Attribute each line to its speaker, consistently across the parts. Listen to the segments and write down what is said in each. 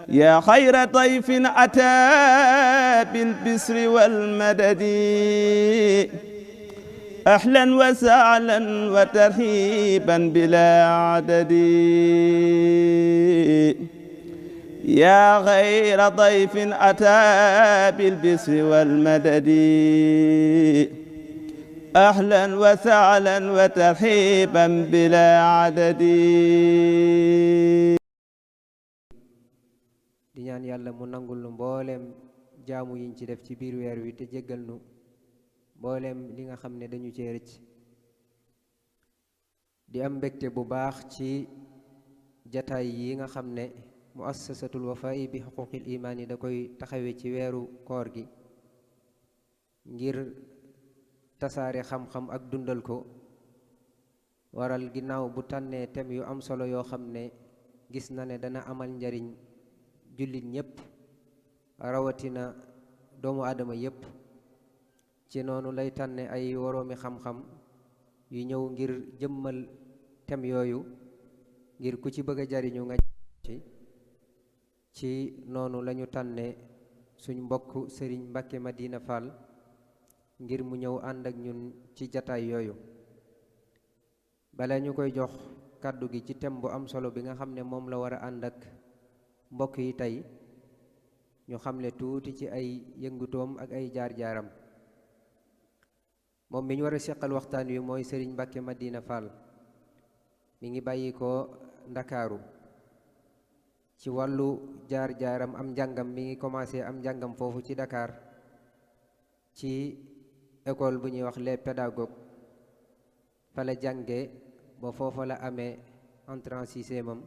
Speaker 1: yaa xayra dayfin ataa bil bisri wal madadi ahlan wa sahlan wa tarhiban bilaa adadi yaa xayra dayfin ataa bil bisri wal madadi ahlan wa sahlan wa tarhiban bilaa adadi.
Speaker 2: di ñaan yàlla mu nangul nu mbooleem jaamu yiñ ci def ci biir weer wi te jéggal nu mbooleem li nga xam ne dañu cee rëcc. di am mbégte bu baax ci jataay yi nga xam ne muassasatul wafaa'i bi xuquqil imaan yi da koy taxawe ci weeru koor gi ngir tasaare xam-xam ak dundal ko, waral ginnaaw bu tànnee thème yu am solo yoo xam ne gis na ne dana amal njariñ jullit ñépp rawatina doomu aadama yépp. ci noonu lay tànne ay woroomi xam-xam yu ñëw ngir jëmmal thème yooyu ngir ku ci bëgg a jariñu nga ci noonu lañu tànne suñ mbokk sëriñ Mbàkke Madina Fall ngir mu ñëw ànd ak ñun ci jataay yooyu. bala ñu koy jox kàddu gi ci thème bu am solo bi nga xam ne moom la war a ànd ak mbokk yi tey, ñu xamle tuuti ci ay yëngutoom ak ay jaar-jaaram. moom mi ñu war a seqal waxtaan wi mooy sëriñ Mbàkke Madina Fall. mi ngi bàyyi ko Ndakaaru. ci wàllu jaar-jaaram am njàngam mi ngi commencé am njàngam foofu ci Dakar ci école bu ñuy wax les pédagogues. fa la jànge ba foofa la amee entrée en sixième am.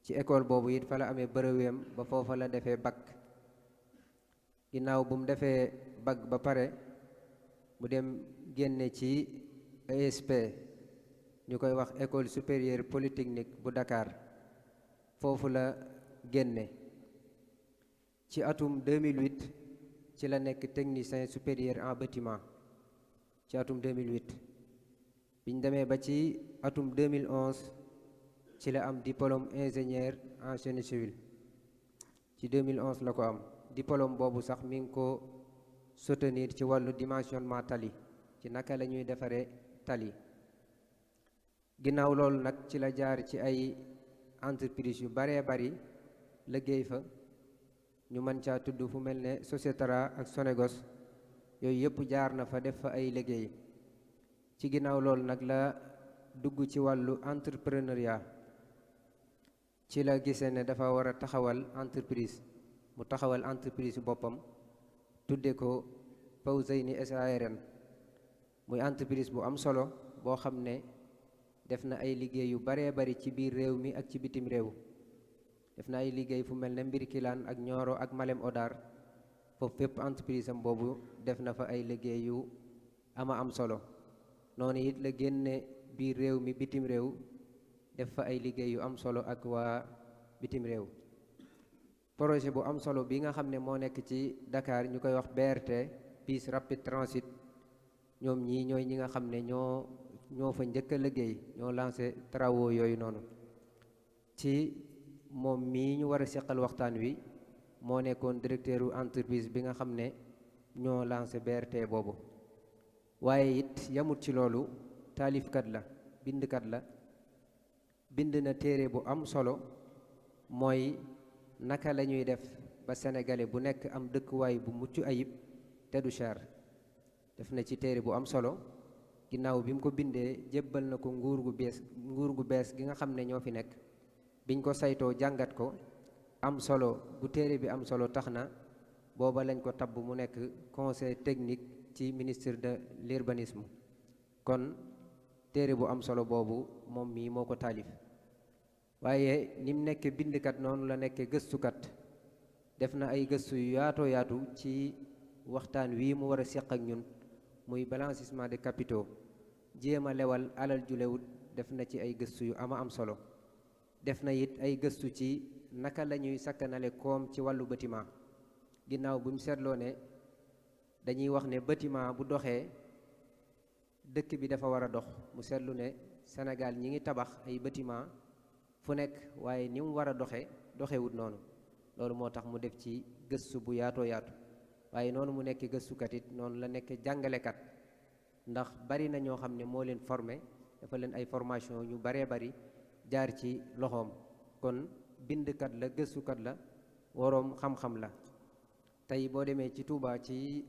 Speaker 2: ci école boobu it fa la amee brevetam ba foofa la defee bac. ginnaaw bu mu defee bac ba pare mu dem génne ci ESP ñu koy wax école supérieure polytechnique bu Dakar. foofu la génne. ci atum 2008 ci la nekk technicien supérieur en bâtiment ci atum 2008. biñ demee ba ci atum 2011 ci la am diplôme ingénieur en génie civil. ci 2011 la ko am. diplôme boobu sax mi ngi ko soutenir ci wàllu dimensionnement tali, ci naka la ñuy defaree tali. ginnaaw loolu nag ci la jaar ci ay entreprise yu baree bari liggéey fa. ñu mën caa tudd fu mel ne Sociétara ak Sonegos, yooyu yëpp jaar na fa def fa ay liggéey. ci ginnaaw loolu nag la dugg ci wàllu entrepreneuriat. ci la gisee ne dafa war a taxawal entreprise. mu taxawal entreprise boppam tudde ko Fawzeyni SARL. muy entreprise bu am solo boo xam ne def na ay liggéey yu baree bari ci biir réew mi ak ci bitim réew. def na ay liggéey fu mel ne Mbirkilaan ak Nioro ak Malem Odar. foofu fépp entreprise am boobu def na fa ay liggéey yu ama am solo. noonu it la génne biir réew mi bitim réew def fa ay liggéey yu am solo ak waa bitim réew. projet bu am solo bi nga xam ne moo nekk ci Dakar ñu koy wax BRT, Bus Rapid Transit. ñoom ñii ñooy ñi nga xam ne ñoo fa njëkk a liggéey, ñoo lancé travaux yooyu noonu. ci moom mii ñu war a seqal waxtaan wi moo nekkoon directeuru entreprise bi nga xam ne ñoo lancé BRT boobu. waaye it yamut ci loolu, taalifkat la, bindkat la. bind na téere bu am solo mooy naka la ñuy def ba sénégalais bu nekk am dëkkuwaay bu mucc ayib te du cher. def na ci téere bu am solo. ginnaaw bi mu ko bindee jébbal na ko nguur gu bees gi nga xam ne ñoo fi nekk. biñ ko saytoo jàngat ko am solo bu téere bi am solo tax na booba lañ ko tabb mu nekk conseil technique ci ministre de l'urbanisme. kon téere bu am solo boobu moom mii moo ko taalif. waaye ni mu nekkee bindkat noonu la nekkee gëstukat. def na ay gëstu yu yaatoo yaatu ci waxtaan wii mu war a seq ak ñun muy blanchissement de capitaux. jéem a lewal alal ju lewut def na ci ay gëstu yu ama am solo. def na it ay gëstu ci naka la ñuy sakkanale koom ci wàllu bâtiment. ginnaaw bu mu seetloo ne dañuy wax ne bâtiment bu doxee dëkk bi dafa war a dox. mu seetlu ne Sénégal ñi ngi tabax ay bâtiment fu nekk waaye ni mu war a doxewut noonu. loolu moo tax mu def ci gëstu bu yaatoo yaatu waaye noonu mu nekk gëstukat it noonu la nekk jàngalekat ndax bari na ñoo xam ne moo leen formé dafa leen ay formation ñu baree bari jaar ci loxoom kon bindkat la gëstukat la woroom xam-xam la tey boo demee ci Touba ci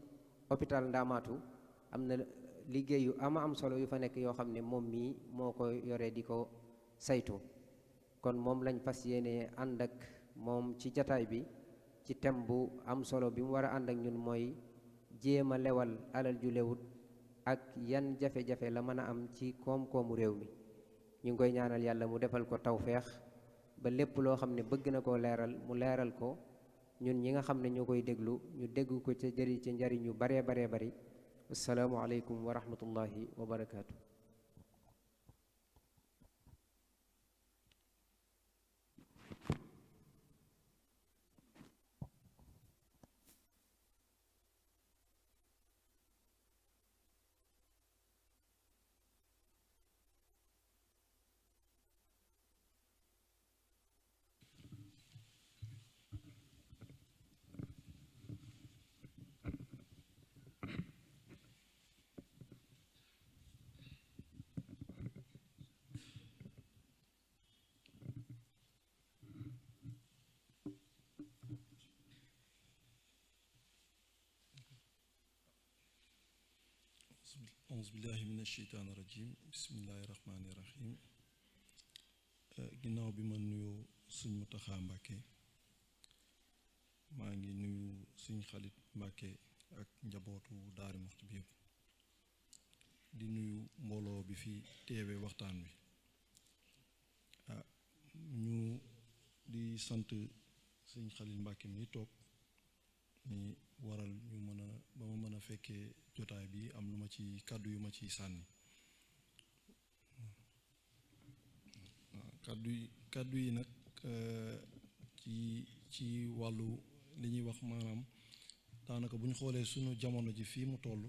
Speaker 2: hôpital Ndaamaatu am na liggéey yu am solo yu fa nekk yoo xam ne moom mii moo ko yore di ko saytu kon moom lañ fas yéene ànd ak moom ci jataay bi ci thème bu am solo bi mu war a ànd ak ñun mooy jéem a lewal alal ju lewut ak yan jafe-jafe la mën a am ci koom-koomu réew mi ñu ngi koy ñaanal yàlla mu defal ko tawfeex ba lépp loo xam ne bëgg na koo leeral mu leeral ko ñun ñi nga xam ne ñoo koy déglu ñu dégg ko ca jëri ci njariñ yu baree bari assalaamu aleykum wa rahmatullahi wa barakaatu.
Speaker 3: auzu billahi min asheytaani rajim bismillahi rahmaani rahim ginnaaw bi ma nuyoo suñ Muntaxa Mbàkke maa ngi nuyu suñ Xaalit Mbàkke ak njabootu Daaru Muxti bi yëpp di nuyu mbooloo bi fi teewee waxtaan wi ñu di sant suñ Xaalit Mbàkke mi toog ni waral ñu mën a ba ma mën a fekkee jotaay bi am lu ma ci kàddu yu ma ciy sànni kàddu yi nag ci wàllu li ñuy wax maanaam daanaka bu ñu xoolee sunu jamono ji fii mu toll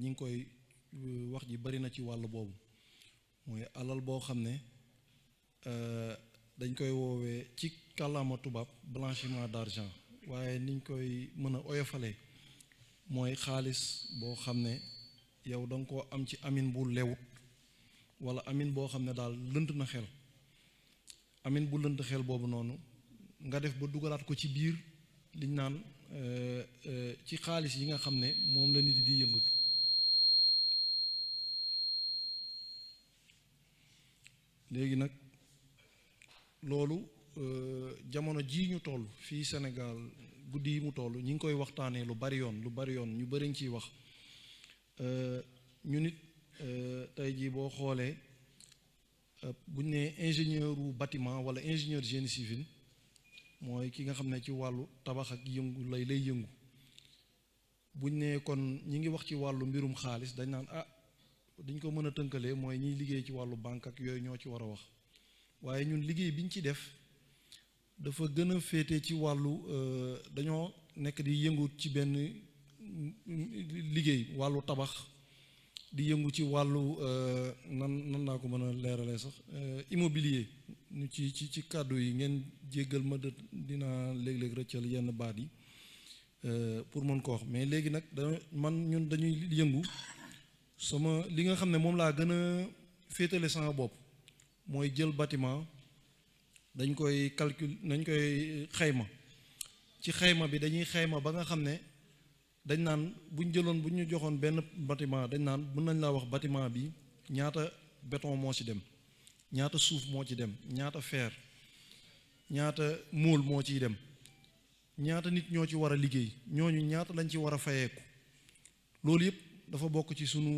Speaker 3: ñi ngi koy wax ji bari na ci wàll boobu mooy alal boo xam ne dañ koy woowee ci kàllaama tubaab blanchiment d'argent waaye niñ koy mën a oyofalee mooy xaalis boo xam ne yow da nga koo am ci amin bu lewut wala amin boo xam ne daal lënt na xel amin bu lënt xel boobu noonu nga def ba dugalaat ko ci biir liñ naan ci xaalis yi nga xam ne moom la nit di yëngatu léegi nag loolu jamono jii ñu toll fii Sénégal guddi yi mu toll ñi ngi koy waxtaanee lu bari yoon ñu bari ñu ciy wax ñu nit tey jii boo xoolee buñ ne ingénieur u bâtiment wala ingénieur génie civil mooy ki nga xam ne ci wàllu tabax ak yëngu lay yëngu buñ ne kon ñi ngi wax ci wàllu mbirum xaalis dañ naan dañ ko mën a tënkalee mooy ñiy liggéey ci wàllu banque ak yooyu ñoo ci war a wax waaye ñun liggéey biñ ci def dafa gën a féete ci wàllu dañoo nekk di yëngu ci benn liggéey wàllu tabax di yëngu ci wàllu nan naa ko mën a leeralee sax immobilier ñu ci kàddu yi ngeen jéggal ma dinaa léeg-léeg rëccal yenn baat yi pour mën ko wax mais léegi nag ñun dañuy yëngu sama li nga xam ne moom laa gën a féetale sama bopp mooy jël bâtiment dañ koy xayma ci xayma bi dañuy xayma ba nga xam ne dañ naan buñ ñu joxoon benn bâtiment dañ naan mën nañ laa wax bâtiment bi ñaata béton moo ci dem ñaata suuf moo ci dem ñaata fer ñaata móol moo ciy dem ñaata nit ñoo ci war a liggéey ñooñu ñaata lañ ci war a fayeeku loolu yëpp dafa bokk ci sunu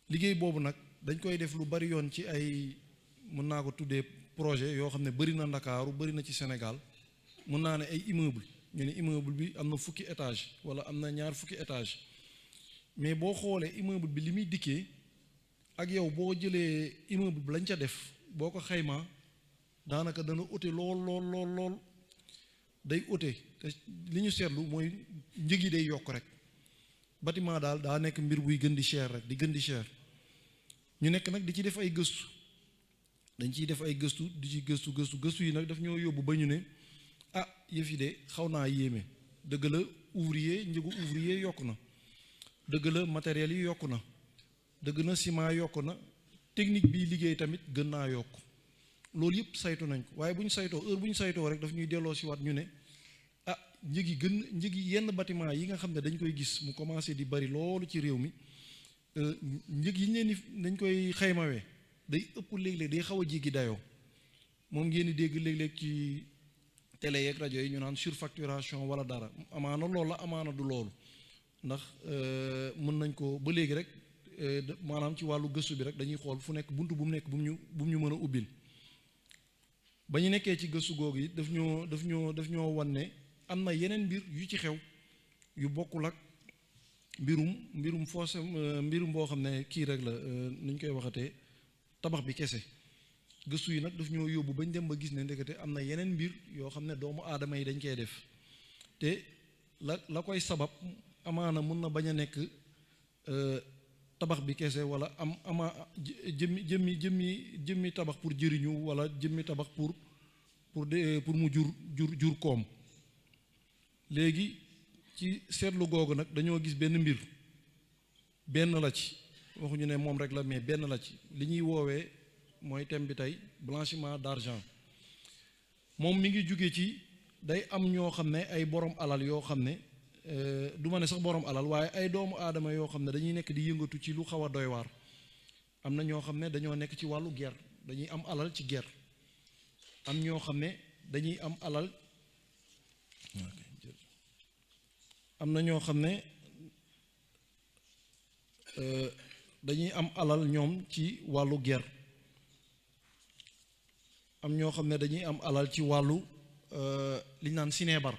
Speaker 3: liggéey boobu nag dañ koy def lu bari yoon ci ay mën naa ko tuddee projet yoo xam ne bari na Ndakaaru bari na ci Sénégal mën naa ne ay immeuble ñu ne immeuble bi am na fukki étage wala am na ñaar fukki étage mais boo xoolee immeuble bi li muy dikkee ak yow boo jëlee immeuble bi lañ ca def boo ko xaymaa daanaka dana ute lool day ute te li ñu seetlu mooy njëg yi day yokk rek bâtiment daal daa nekk mbir buy gën di cher rek di gën di cher ñu nekk nag di ci def ay gëstu dañ ciy def ay gëstu di ci gëstu yi nag daf ñoo yóbbu ba ñu ne yëf yi de xaw naa yéeme dëgg la ouvrier njëgu ouvrier yokku na dëgg la matériel yi yokku na dëgg na ciment yokku na technique bi liggéey tamit gën naa yokk loolu yëpp saytu nañ ko waaye bu ñu saytoo heure bu ñu saytoo rek daf ñuy delloo si waat ñu ne ah njëg yi yenn bâtiment yi nga xam ne dañ koy gis mu commencé di bari loolu ci réew mi njëg yi ñu leen dañ koy xaymawee day ëpp léeg-léeg day xaw a jéggi dayoo moom ngeen di dégg léeg-léeg ci télé yeeg rajo yi ñu naan surfacturation wala dara amaana loolu la amaana du loolu ndax mën nañ ko ba léegi rek maanaam ci wàllu gëstu bi rek dañuy xool fu nekk buntu bu mu nekk bu mu ñu mën a ubbil ba ñu nekkee ci gëstu googu yi daf ñoo wan ne am na yeneen mbir yu ci xew yu bokkul ak mbirum force mbirum boo xam ne kii rek la nu ñu koy waxatee tabax bi kese gëstu yi nag daf ñoo yóbbu bañ dem ba gis ne ndekete am na yeneen mbir yoo xam ne doomu aadama yi dañ koy def te la koy sabab amaana mën na bañ a nekk tabax bi kese wala jëmmi tabax pour jëriñu wala jëmmi tabax pour mu jur koom léegi ci seetlu googu nag dañoo gis benn mbir benn la ci waxuñu ne moom rek la mais benn la ci li ñuy woowee mooy thème bi tey blanchiment d'argent moom mi ngi jóge ci day am ñoo xam ne ay borom alal yoo xam ne du ma ne sax borom alal waaye ay doomu aadama yoo xam ne dañuy nekk di yëngatu ci lu xaw a doy waar am na ñoo xam ne dañoo nekk ci wàllu guerre dañuy am alal ci guerre am ñoo xam ne dañuy am alal am na ñoo xam ne dañuy am alal ñoom ci wàllu guerre am ñoo xam ne dañuy am alal ci wàllu li ñu naan sinébar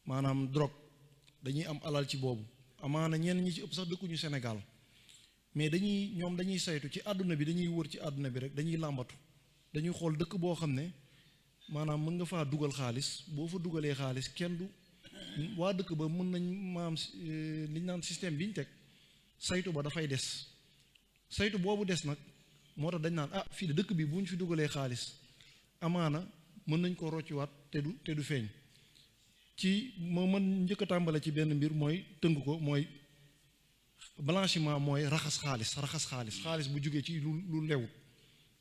Speaker 3: maanaam drogue dañuy am alal ci boobu amaana ñenn ñi ci ëpp sax dëkkuñu Sénégal mais ñoom dañuy saytu ci àdduna bi dañuy wër ci àdduna bi rek dañuy làmbatu dañuy xool dëkk boo xam ne maanaam mën nga faa dugal xaalis boo fa dugalee xaalis kenn du waa dëkk ba mën nañ maam li ñu naan système bi ñu teg saytu ba dafay des saytu boobu des nag moo tax dañ naan ah fii de dëkk bi bu ñu fi dugalee xaalis amaana mën nañ ko rocciwaat te du feeñ ci moo mën njëkk a tàmbale ci benn mbir mooy tënk ko mooy blanchiment mooy raxas xaalis bu jógee ci lu lewut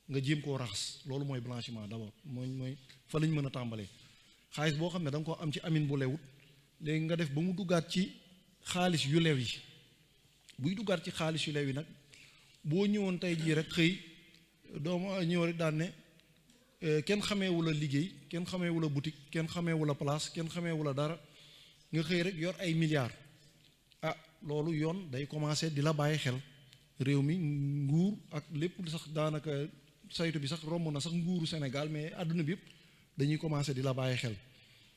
Speaker 3: nga jéem koo raxas loolu mooy blanchiment d'abord mooy fa lañ mën a tàmbalee xaalis boo xam ne da nga ko am ci amin bu lewut léegi nga def ba mu duggaat ci xaalis yu lew yi buy duggaat ci xaalis yu lew yi nag boo ñëwoon tey jii rek xëy doomu ñëw rek daan ne kenn xameewu la liggéey kenn xameewu la boutique kenn xameewu la place kenn xameewu la dara nga xëy rek yor ay milliards ah loolu yoon day commencer di la bàyyi xel réew mi nguur ak lépp sax daanaka saytu bi sax romb na sax nguuru Sénégal mais àdduna bi yëpp dañuy commencer di la bàyyi xel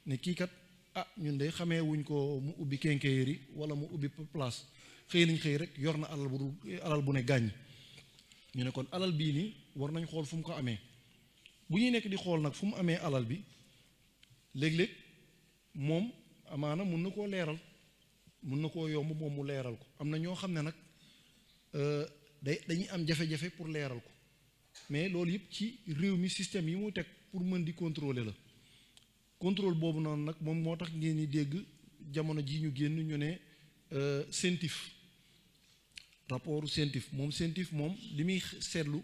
Speaker 3: ne kii kat ah ñun de xamee wuñ ko mu ubbi quincaillerie wala mu ubbi place xëy nañ xëy rek yor na alal bu ne gàññ ñu ne kon alal bii nii war nañ xool fu mu ko amee bu ñuy nekk di xool nag fu mu amee alal bi léeg-léeg moom amaana mun na koo leeral mun na koo yomb moom mu leeral ko am na ñoo xam ne nag dañuy am jafe-jafe pour leeral ko mais loolu yëpp ci réew mi système yi mu teg pour mën di contrôler la contrôle boobu noonu nag moom moo tax ngeen di dégg jamono ji ñu génn ñu ne CENTIF rapport CENTIF moom li muy seetlu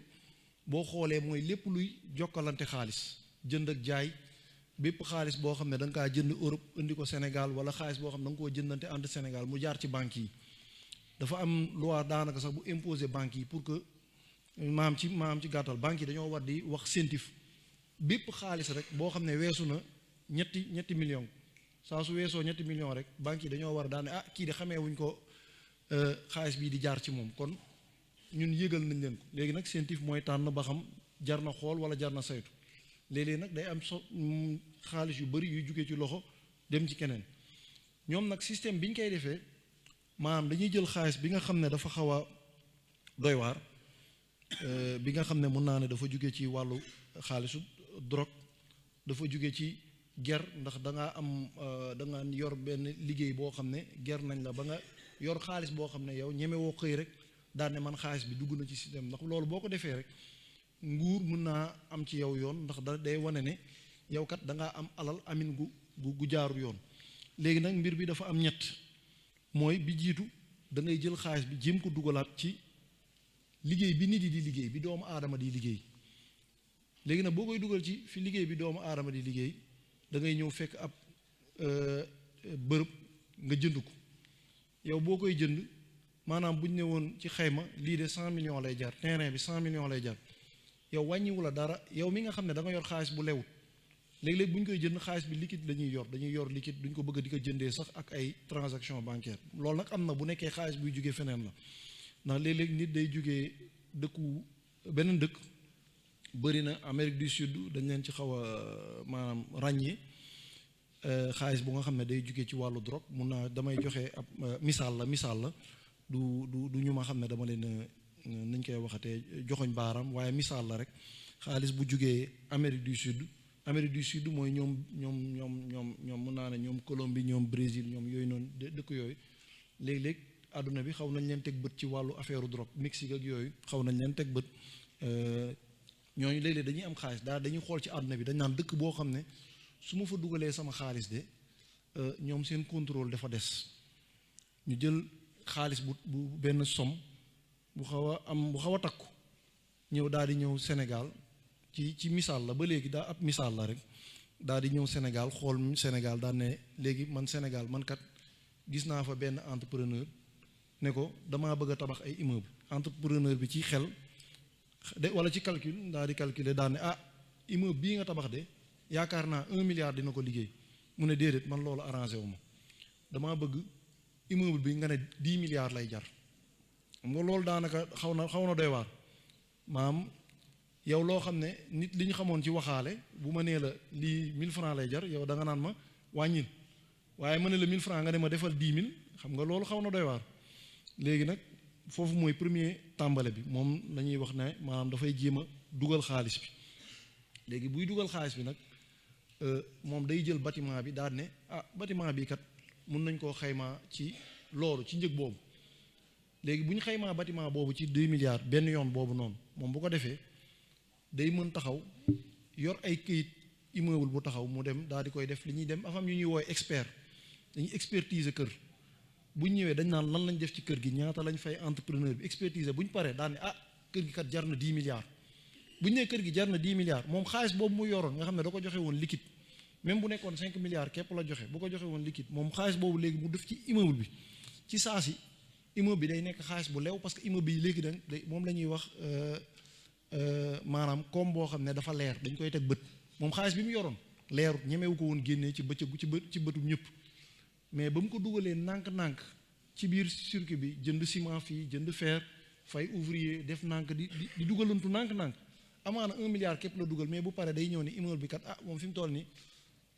Speaker 3: boo xoolee mooy lépp luy jokkalante xaalis jënd ak jaay bépp xaalis boo xam ne da nga kaa jënd Europe indi ko Sénégal wala xaalis boo xam ne da nga koo jëndante entre Sénégal mu jaar ci banques yi dafa am loi daanaka sax bu imposer banques yi pour que maam ci gàttal banques yi dañoo war di wax CENTIF bépp xaalis rek boo xam ne weesu na ñetti millions saa su weesoo ñetti millions rek banques yi dañoo war a daane ah kii de xamee wuñ ko xaalis bii di jaar ci moom kon ñun yëgal nañ leen ko léegi nag CENTIF mooy tànn ba xam jar na xool wala jar na saytu léeg-léeg nag day am xaalis yu bari yuy jugee ci loxo dem ci keneen ñoom nag système bi ñu koy defee maanaam dañuy jël xaalis bi nga xam ne dafa xaw a doy waar bi nga xam ne mën naa ne dafa jugee ci wàllu xaalisu drogue dafa jugee ci ger ndax da nga yor benn liggéey boo xam ne ger nañ la ba nga yor xaalis boo xam ne yow ñeme woo xëy rek daan ne man xaalis bi dugg na ci système ndax loolu boo ko defee rek nguur mën naa am ci yow yoon ndax day wane ne yow kat da ngaa am alal amin gu jaarul yoon. léegi nag mbir bi dafa am ñett mooy bi jiitu da ngay jël xaalis bi jéem ko dugalaat ci liggéey bi nit yi di liggéey bi doomu aadama di liggéey. léegi nag boo koy dugal ci fi liggéey bi doomu aadama di liggéey da ngay ñëw fekk ab bërëb nga jënd ko yow boo koy jënd maanaam bu ñu ne woon ci xayma lii de 100 millions lay jar terrain bi 100 millions lay jar yow wàññiwu la dara yow mi nga xam ne da nga yor xaalis bu lewut léegi-léegi bu ñu koy jënd xaalis bi liquide la ñuy yor dañuy yor liquide duñ ko bëgg di ko jëndee sax ak ay transaction bancaire loolu nag am na bu nekkee xaalis buy jógee feneen la ndax léeg-léeg nit day jógee dëkku beneen dëkk bëri na Amérique du Sud dañ leen ci xaw a maanaam ràññee xaalis bu nga xam ne day jógee ci wàllu drogue mun naa damay joxe ab misaal la du ñu ma xam ne dama leen nañ koy waxatee joxoñ baaram waaye misaal la rek xaalis bu jógee Amérique du Sud mooy ñoom mun naa ne ñoom Colombie ñoom Brésil ñoom yooyu noonu dëkk yooyu léeg-léeg àdduna bi xaw nañ leen teg bët ci wàllu affaire drogue Mexique ak yooyu xaw nañ leen teg bët ñooñu léeg-léeg dañuy am xaalis dañuy xool ci àdduna bi dañ naan dëkk boo xam ne su ma fa dugalee sama xaalis de ñoom seen contrôle dafa des ñu jël xaalis bu benn somme bu xaw a takku ñëw daal di ñëw Sénégal ci misaal la ba léegi daa ab misaal la rek daal di ñëw Sénégal xool Sénégal daal ne léegi man Sénégal man kat gis naa fa benn entrepreneur ne ko damaa bëgg a tabax ay immeuble entrepreneur bi ci xel wala ci calcul daal di calculer daal ne immeuble bii nga tabax de yaakaar naa 1 milliard dina ko liggéey mu ne déedéet man loolu arrangé wu ma damaa bëgg immeuble bi nga ne 10 milliards lay jar xam nga loolu daanaka xaw na doy waar maam yow loo xam ne nit li ñu xamoon ci waxaale bu ma nee la lii 1000 francs lay jar yow da nga naan ma wàññil waaye ma ne la 1000 francs nga ne ma defal 10 000 xam nga loolu xaw na doy waar léegi nag foofu mooy premier tàmbale bi moom la ñuy wax ne maanaam dafay jéem a dugal xaalis bi léegi buy dugal xaalis bi nag moom day jël bâtiment bi daal ne bâtiment bi kat mun nañ koo xaymaa ci loolu ci njëg boobu léegi bu ñu xaymaa bâtiment boobu ci 2 milliards benn yoon boobu noonu moom bu ko defee day mën taxaw yor ay këyit immeuble bu taxaw mu dem daal di koy def li ñuy dem afam yu ñuy wooy expert dañuy expertiser kër bu ñu ñëwee dañ naan lan lañ def ci kër gi ñaata lañ fay entrepreneur bi expertiser bu ñu paree daal ne kër gi kat jar na 10 milliards bu ñu nee kër gi jar na 10 milliards moom xaalis boobu mu yoroon nga xam ne da ko joxe woon liquide même bu nekkoon 5 milliards képp la joxe bu ko joxe woon liquide moom xaalis boobu léegi mu def ci immeuble bi ci saa si immeuble bi day nekk xaalis bu lew parce que immeuble bi léegi dañ moom la ñuy wax maanaam comme boo xam ne dafa leer dañ koy teg bët moom xaalis bi mu yoroon leerut ñemewu ko woon génnee ci bëccëgu ci bëtum ñëpp mais ba mu ko dugalee nànk-nànk ci biir circuit bi jënd ciment fii jënd fer fay ouvrier def nànk di dugalantu nànk-nànk amaana 1 milliard képp la dugal mais bu pare day ñëw ne immeuble bi kat moom fi mu toll nii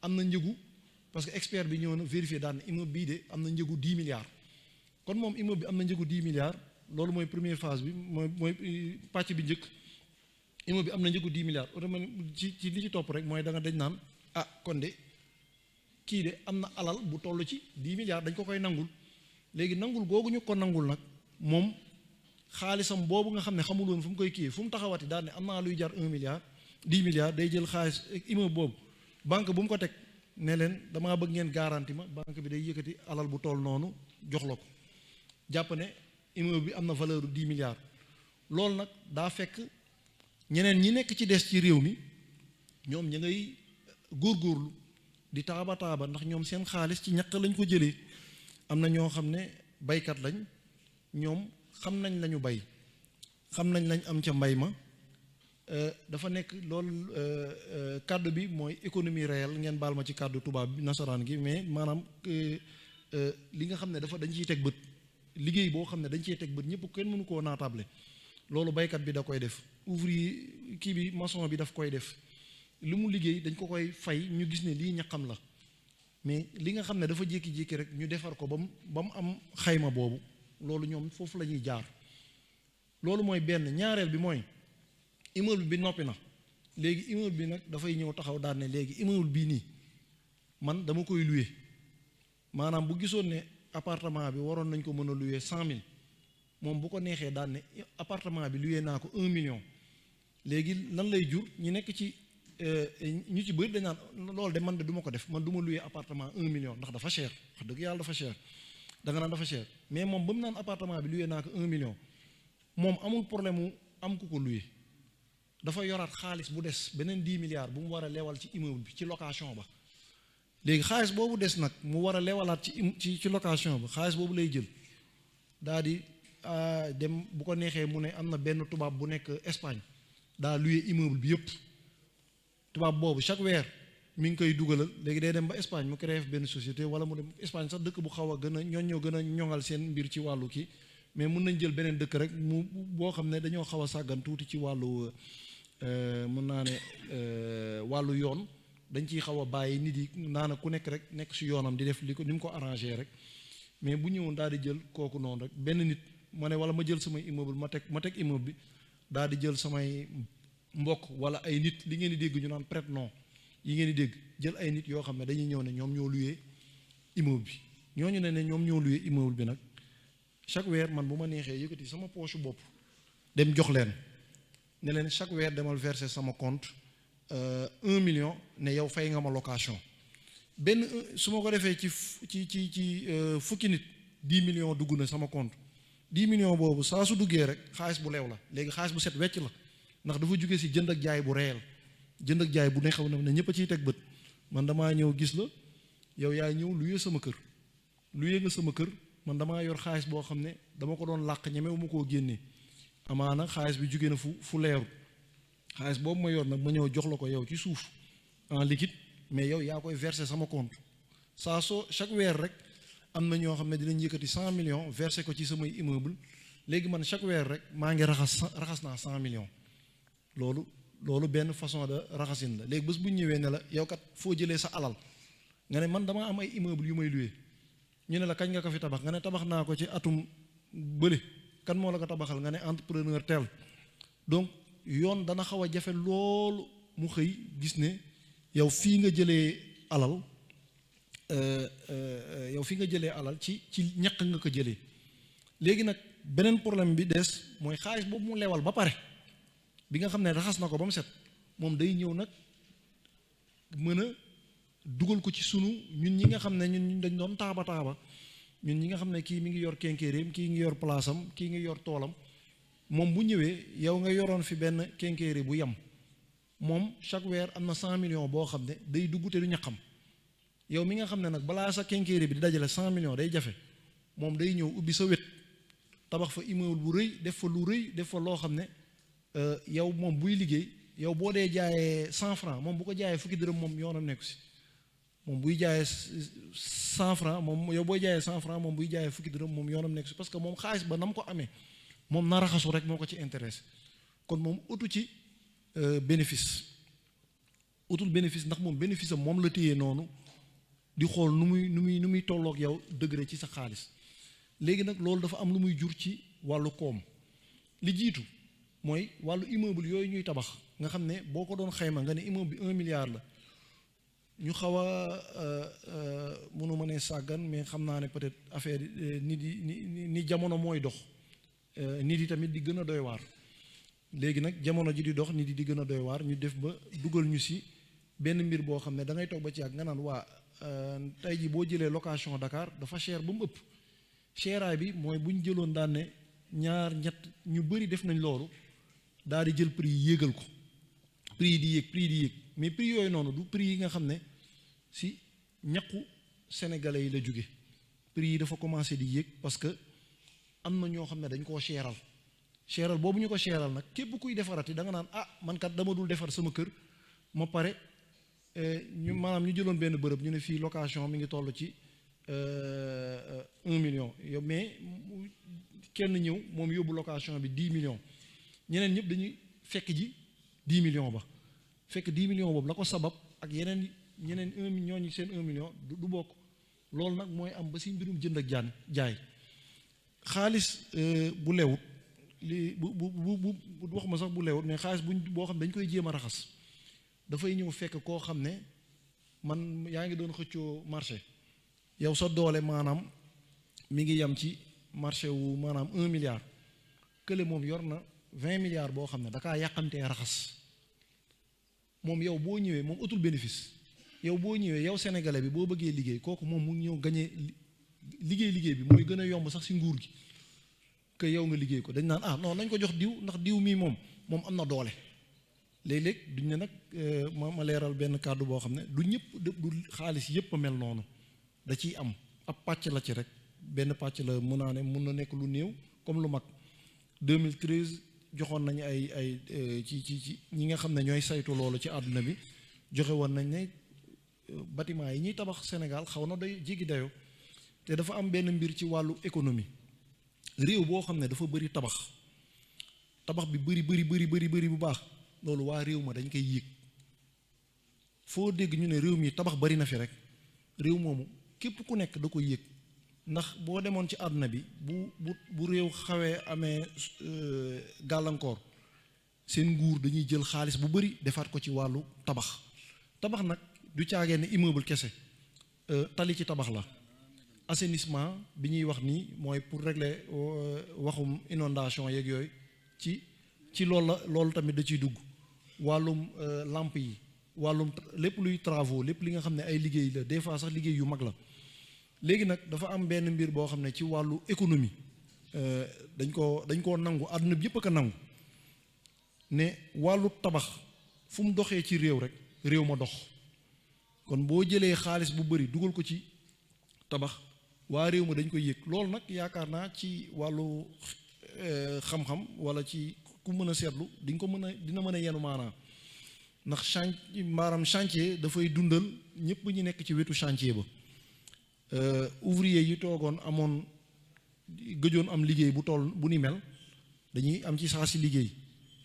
Speaker 3: am na njëgu parce que expert bi ñëw na vérifier daan ne immeuble bii de am na njëgu 10 milliards kon moom immeuble bi am na njëgu 10 milliards loolu mooy première phase bi mooy pàcc bi njëkk immeuble bi am na njëgu 10 milliards automatiquement ci li ci topp rek mooy da nga dañ naan kon de kii de am na alal bu toll ci 10 milliards dañ ko koy nangul léegi nangul googu ñu ko nangul nag moom xaalisam boobu nga xam ne xamul woon fu mu koy kii fu mu taxawati daal ne am naa luy jar 1 milliard 10 milliards day jël xaalis immeuble boobu banque bu mu ko teg ne leen damaa bëgg ngeen garanti ma banque bi day yëkkati alal bu toll noonu jox la ko jàpp ne immeuble bi am na valeur bu 10 milliards loolu nag daa fekk ñeneen ñi nekk ci des ci réew mi ñoom ña ngay góorgóorlu di taaba ndax ñoom seen xaalis ci ñaq lañ ko jëlee am na ñoo xam ne baykat lañ ñoom xam nañ lañu bay xam nañ lañ am ca mbay ma dafa nekk loolu kàddu bi mooy économie réelle ngeen baal ma ci kàddu tubaab bi nasaraan gi mais maanaam li nga xam ne dañ ciy teg bët liggéey boo xam ne dañ ciy teg bët ñëpp kenn mënu koo naatable loolu baykat bi da koy def ouvrier kii bi maçon bi daf koy def li mu liggéey dañ ko koy fay ñu gis ne lii ñaqam la mais li nga xam ne dafa jékki-jékki rek ñu defar ko ba mu am xayma boobu loolu ñoom foofu la ñuy jaar loolu mooy benn ñaareel bi mooy immeuble bi noppi na léegi immeuble bi nag dafay ñëw taxaw daan ne léegi immeuble bii nii man dama koy louer maanaam bu gisoon ne appartement bi waroon nañ ko mën a louer 100 000 moom bu ko neexee daan ne appartement bi louer naa ko 1 million léegi lan lay jur ñu nekk ci ñu ci bëri dañ naan loolu de man de du ma ko def man du ma louer appartement 1 million ndax dafa cher wax dëgg yàlla dafa cher da nga naan dafa cher mais moom ba mu naan appartement bi louer naa ko 1 million moom amul problème mu am ku ko louer dafa yoraat xaalis bu des beneen 10 milliards bu mu war a leewal ci immeuble bi ci location ba léegi xaalis boobu des nag mu war a leewalaat ci location ba xaalis boobu lay jël daa di dem bu ko neexee mu ne am na benn tubaab bu nekk Espagne daa louer immeuble bi yëpp tubaab boobu chaque weer mi ngi koy dugalal léegi day dem ba Espagne mu créé benn société wala mu dem Espagne sax dëkk bu xaw a gën a ñoo gën a ñoŋal seen mbir ci wàllu kii mais mun nañ jël beneen dëkk rek mu boo xam ne dañoo xaw a sàggan tuuti ci wàllu mën naa ne wàllu yoon dañ ciy xaw a bàyyi nit yi naa na ku nekk rek nekk si yoonam di def li ko ni mu ko arrangé rek mais bu ñëwoon daal di jël kooku noonu rek benn nit ma ne wala ma jël samay immeuble ma teg immeuble bi daal di jël samay mbokk wala ay nit li ngeen di dégg ñu naan prête-nom yi ngeen di dégg jël ay nit yoo xam ne dañuy ñëw ne ñoom ñoo loué immeuble bi ñooñu ne ñoom ñoo loué immeuble bi nag chaque weer man bu ma neexee yëkkati sama poche bopp dem jox leen ne leen chaque weer demal verser sama compte 1 million ne yow fay nga ma location benn su ma ko defee ci fukki nit 10 millions dugg na sama compte 10 millions boobu saa su duggee rek xaalis bu leew la léegi xaalis bu set wecc la ndax dafa jóge si jënd ak jaay bu réel jënd ak jaay bu ne xaw na ne ñëpp a ciy teg bët man damaa ñëw gis la yow yaa ñëw luyee sama kër luyee nga sama kër man damaa yor xaalis boo xam ne dama ko doon làq ñemewu ma koo génnee amaana xaalis bi jóge na fu leeru xaalis boobu ma yor nag ma ñëw jox la ko yow ci suuf en liquide mais yow yaa koy verser sama compte saa soo chaque weer rek am na ñoo xam ne dinañ yëkkati 100 millions verser ko ci samay immeuble léegi man chaque weer rek maa ngi raxas naa 100 millions loolu benn façon de raxasin la léegi bés bu ñu ñëwee ne la yow kat foo jëlee sa alal nga ne man damaa am ay immeuble yu may loué ñu ne la kañ nga ko fi tabax nga ne tabax naa ko ci atum bële kan moo la ko tabaxal nga ne entrepreneur tel donc yoon dana xaw a jafe loolu mu xëy gis ne yow fii nga jëlee alal ci ñaq nga ko jëlee léegi nag beneen problème bi des mooy xaalis boobu mu lewal ba pare bi nga xam ne raxas na ko ba mu set moom day ñëw nag mën a dugal ko ci sunu ñun ñi nga xam ne ñun dañ doon taaba ñun ñi nga xam ne kii mi ngi yor kénkéeréem kii ngi yor place am kii ngi yor toolam moom bu ñëwee yow nga yoroon fi benn kénkéeré bu yem moom chaque weer am na 100 millions boo xam ne day dugg te du ñaqam yow mi nga xam ne nag balaa sa kénkéeré bi di dajale 100 millions day jafe moom day ñëw ubbi sa wet tabax fa immeuble bu rëy def fa lu rëy def fa loo xam ne yow moom buy liggéey yow boo dee jaayee 100 francs moom bu ko jaayee fukki dërëm moom yoonam nekku si moom buy jaayee 100 francs moom yow booy jaayee 100 francs moom buy jaayee fukki dërëm moom yoonam nekku si parce que moom xaalis ba na mu ko amee moom na raxasu rek moo ko ci intéressé kon moom utu ci bénéfice utul bénéfice ndax moom bénéfice am moom la téyee noonu di xool nu muy tolloog yow degré ci sa xaalis léegi nag loolu dafa am lu muy jur ci wàllu koom li jiitu mooy wàllu immeuble yooyu ñuy tabax nga xam ne boo ko doon xayma nga ne immeuble bi 1 milliard la ñu xaw a mënu ma ne sàggan mais xam naa ne peut-être affaire nit yi ni jamono mooy dox nit yi tamit di gën a doy waar léegi nag jamono ji di dox nit yi di gën a doy waar ñu def ba dugal ñu si benn mbir boo xam ne da ngay toog ba ci yàgg nga naan waa tey ji boo jëlee location Dakar dafa cher ba mu ëpp cheraay bi mooy bu ñu jëloon daan ne ñaar ñett ñu bëri def nañ loolu daal di jël prix yi yéegal ko prix yi di yéeg mais prix yooyu noonu du prix yi nga xam ne si ñaqu sénégalais yi la jóge prix yi dafa commencé di yéeg parce que am na ñoo xam ne dañ koo cheral boobu ñu ko cheral nag képp kuy defarati da nga naan man kat dama dul defar sama kër ma pare maanaam ñu jëloon benn bërëb ñu ne fii location mi ngi toll ci 1 million yow mais kenn ñëw moom yóbbu location bi 10 millions ñeneen ñëpp dañuy fekk ji 10 millions ba fekk 10 millions boobu la ko sabab ak ñeneen 1 million ñi seen 1 million du bokk loolu nag mooy am ba si mbirum jënd ak jaay xaalis bu lewut li bu waxuma sax bu lewut mais xaalis boo xam ne dañ koy jéem a raxas dafay ñëw fekk koo xam ne man yaa ngi doon xëccoo marché yow sa doole maanaam mi ngi yem ci marché wu maanaam 1 milliard kële moom yor na 20 milliards boo xam ne da kaa yàqamtee raxas moom yow boo ñëwee moom utul bénéfice yow boo ñëwee yow sénégalais bi boo bëggee liggéey kooku moom mu ñëw gañee liggéey bi mooy gën a yomb sax si nguur gi que yow nga liggéey ko dañ naan ah non nañ ko jox diw ndax diw mii moom am na doole léeg-léeg duñ ne nag ma leeral benn kàddu boo xam ne du ñëpp du xaalis yëpp a mel noonu da ciy am ab pàcc la ci rek benn pàcc la mun naa ne mun na nekk lu néew comme lu mag 2013 joxoon nañu ay ci ñi nga xam ne ñooy saytu loolu ci àdduna bi joxe woon nañ ne bâtiment yi ñuy tabax Sénégal xaw na day jéggi dayoo te dafa am benn mbir ci wàllu économie réew boo xam ne dafa bëri tabax bi bëri bu baax loolu waa réew ma dañ koy yéeg foo dégg ñu ne réew mi tabax bari na fi rek réew moomu képp ku nekk da ko yéeg ndax boo demoon ci àdduna bi bu réew xawee amee gàllankoor seen nguur dañuy jël xaalis bu bari defaat ko ci wàllu tabax nag du caagee ne immeuble kese tali ci tabax la assainissement bi ñuy wax nii mooy pour régler waxum inondation yeeg yooyu ci loolu tamit da ciy dugg wàllum lamp yi wàllum lépp luy travaux lépp li nga xam ne ay liggéey la des fois sax liggéey yu mag la léegi nag dafa am benn mbir boo xam ne ci wàllu économie dañ koo nangu àdduna bi yëpp a ko nangu ne wàllu tabax fu mu doxee ci réew rek réew ma dox kon boo jëlee xaalis bu bari dugal ko ci tabax waa réew ma dañ koy yëg loolu nag yaakaar naa ci wàllu xam-xam walla ci ku mën a seetlu dina mën a yenu maanaa ndax chantier dafay dundal ñëpp ñu nekk ci wetu chantier ba ouvrier yi toogoon gëjoon am liggéey bu ni mel dañuy am ci saa si liggéey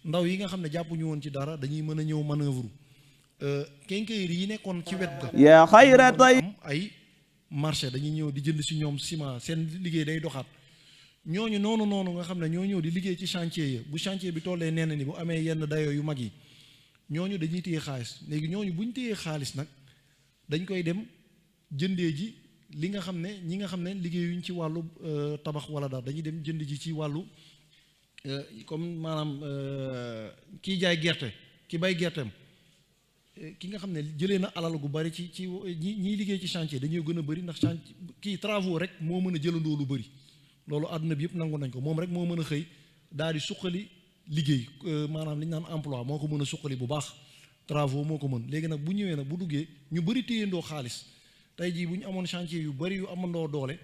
Speaker 3: ndaw yi nga xam ne jàppuñu woon ci dara dañuy mën a ñëw manœuvre quincaillerie yi nekkoon ci wet ga
Speaker 1: yaa xayra tay
Speaker 3: am ay marché dañuy ñëw di jënd si ñoom ciment seen liggéey day doxaat ñooñu noonu nga xam ne ñoo ñëw di liggéey ci chantier yi bu chantier bi tollee nenn ni bu amee yenn dayoo yu mag yi ñooñu dañuy téye xaalis léegi ñooñu bu ñu téyee xaalis nag dañ koy dem jëndee ji li nga xam ne ñi nga xam ne liggéeyuñ ci wàllu tabax wala dara dañuy dem jënd ji ci wàllu comme maanaam kiy jaay gerte ki bay gerteem ki nga xam ne jëlee na alal gu bari ci ñiy liggéey ci chantier dañuy gën a bari ndax chantier kii travaux rek moo mën a jëlandoo lu bari loolu àdduna bi yëpp nangu nañ ko moom rek moo mën a xëy daal di suqali liggéey maanaam li ñu naan emploi moo ko mën a suqali bu baax travaux moo ko mën léegi nag bu ñëwee nag bu duggee ñu bari téyandoo xaalis tey jii bu ñu amoon chantier yu bari yu amandoo doole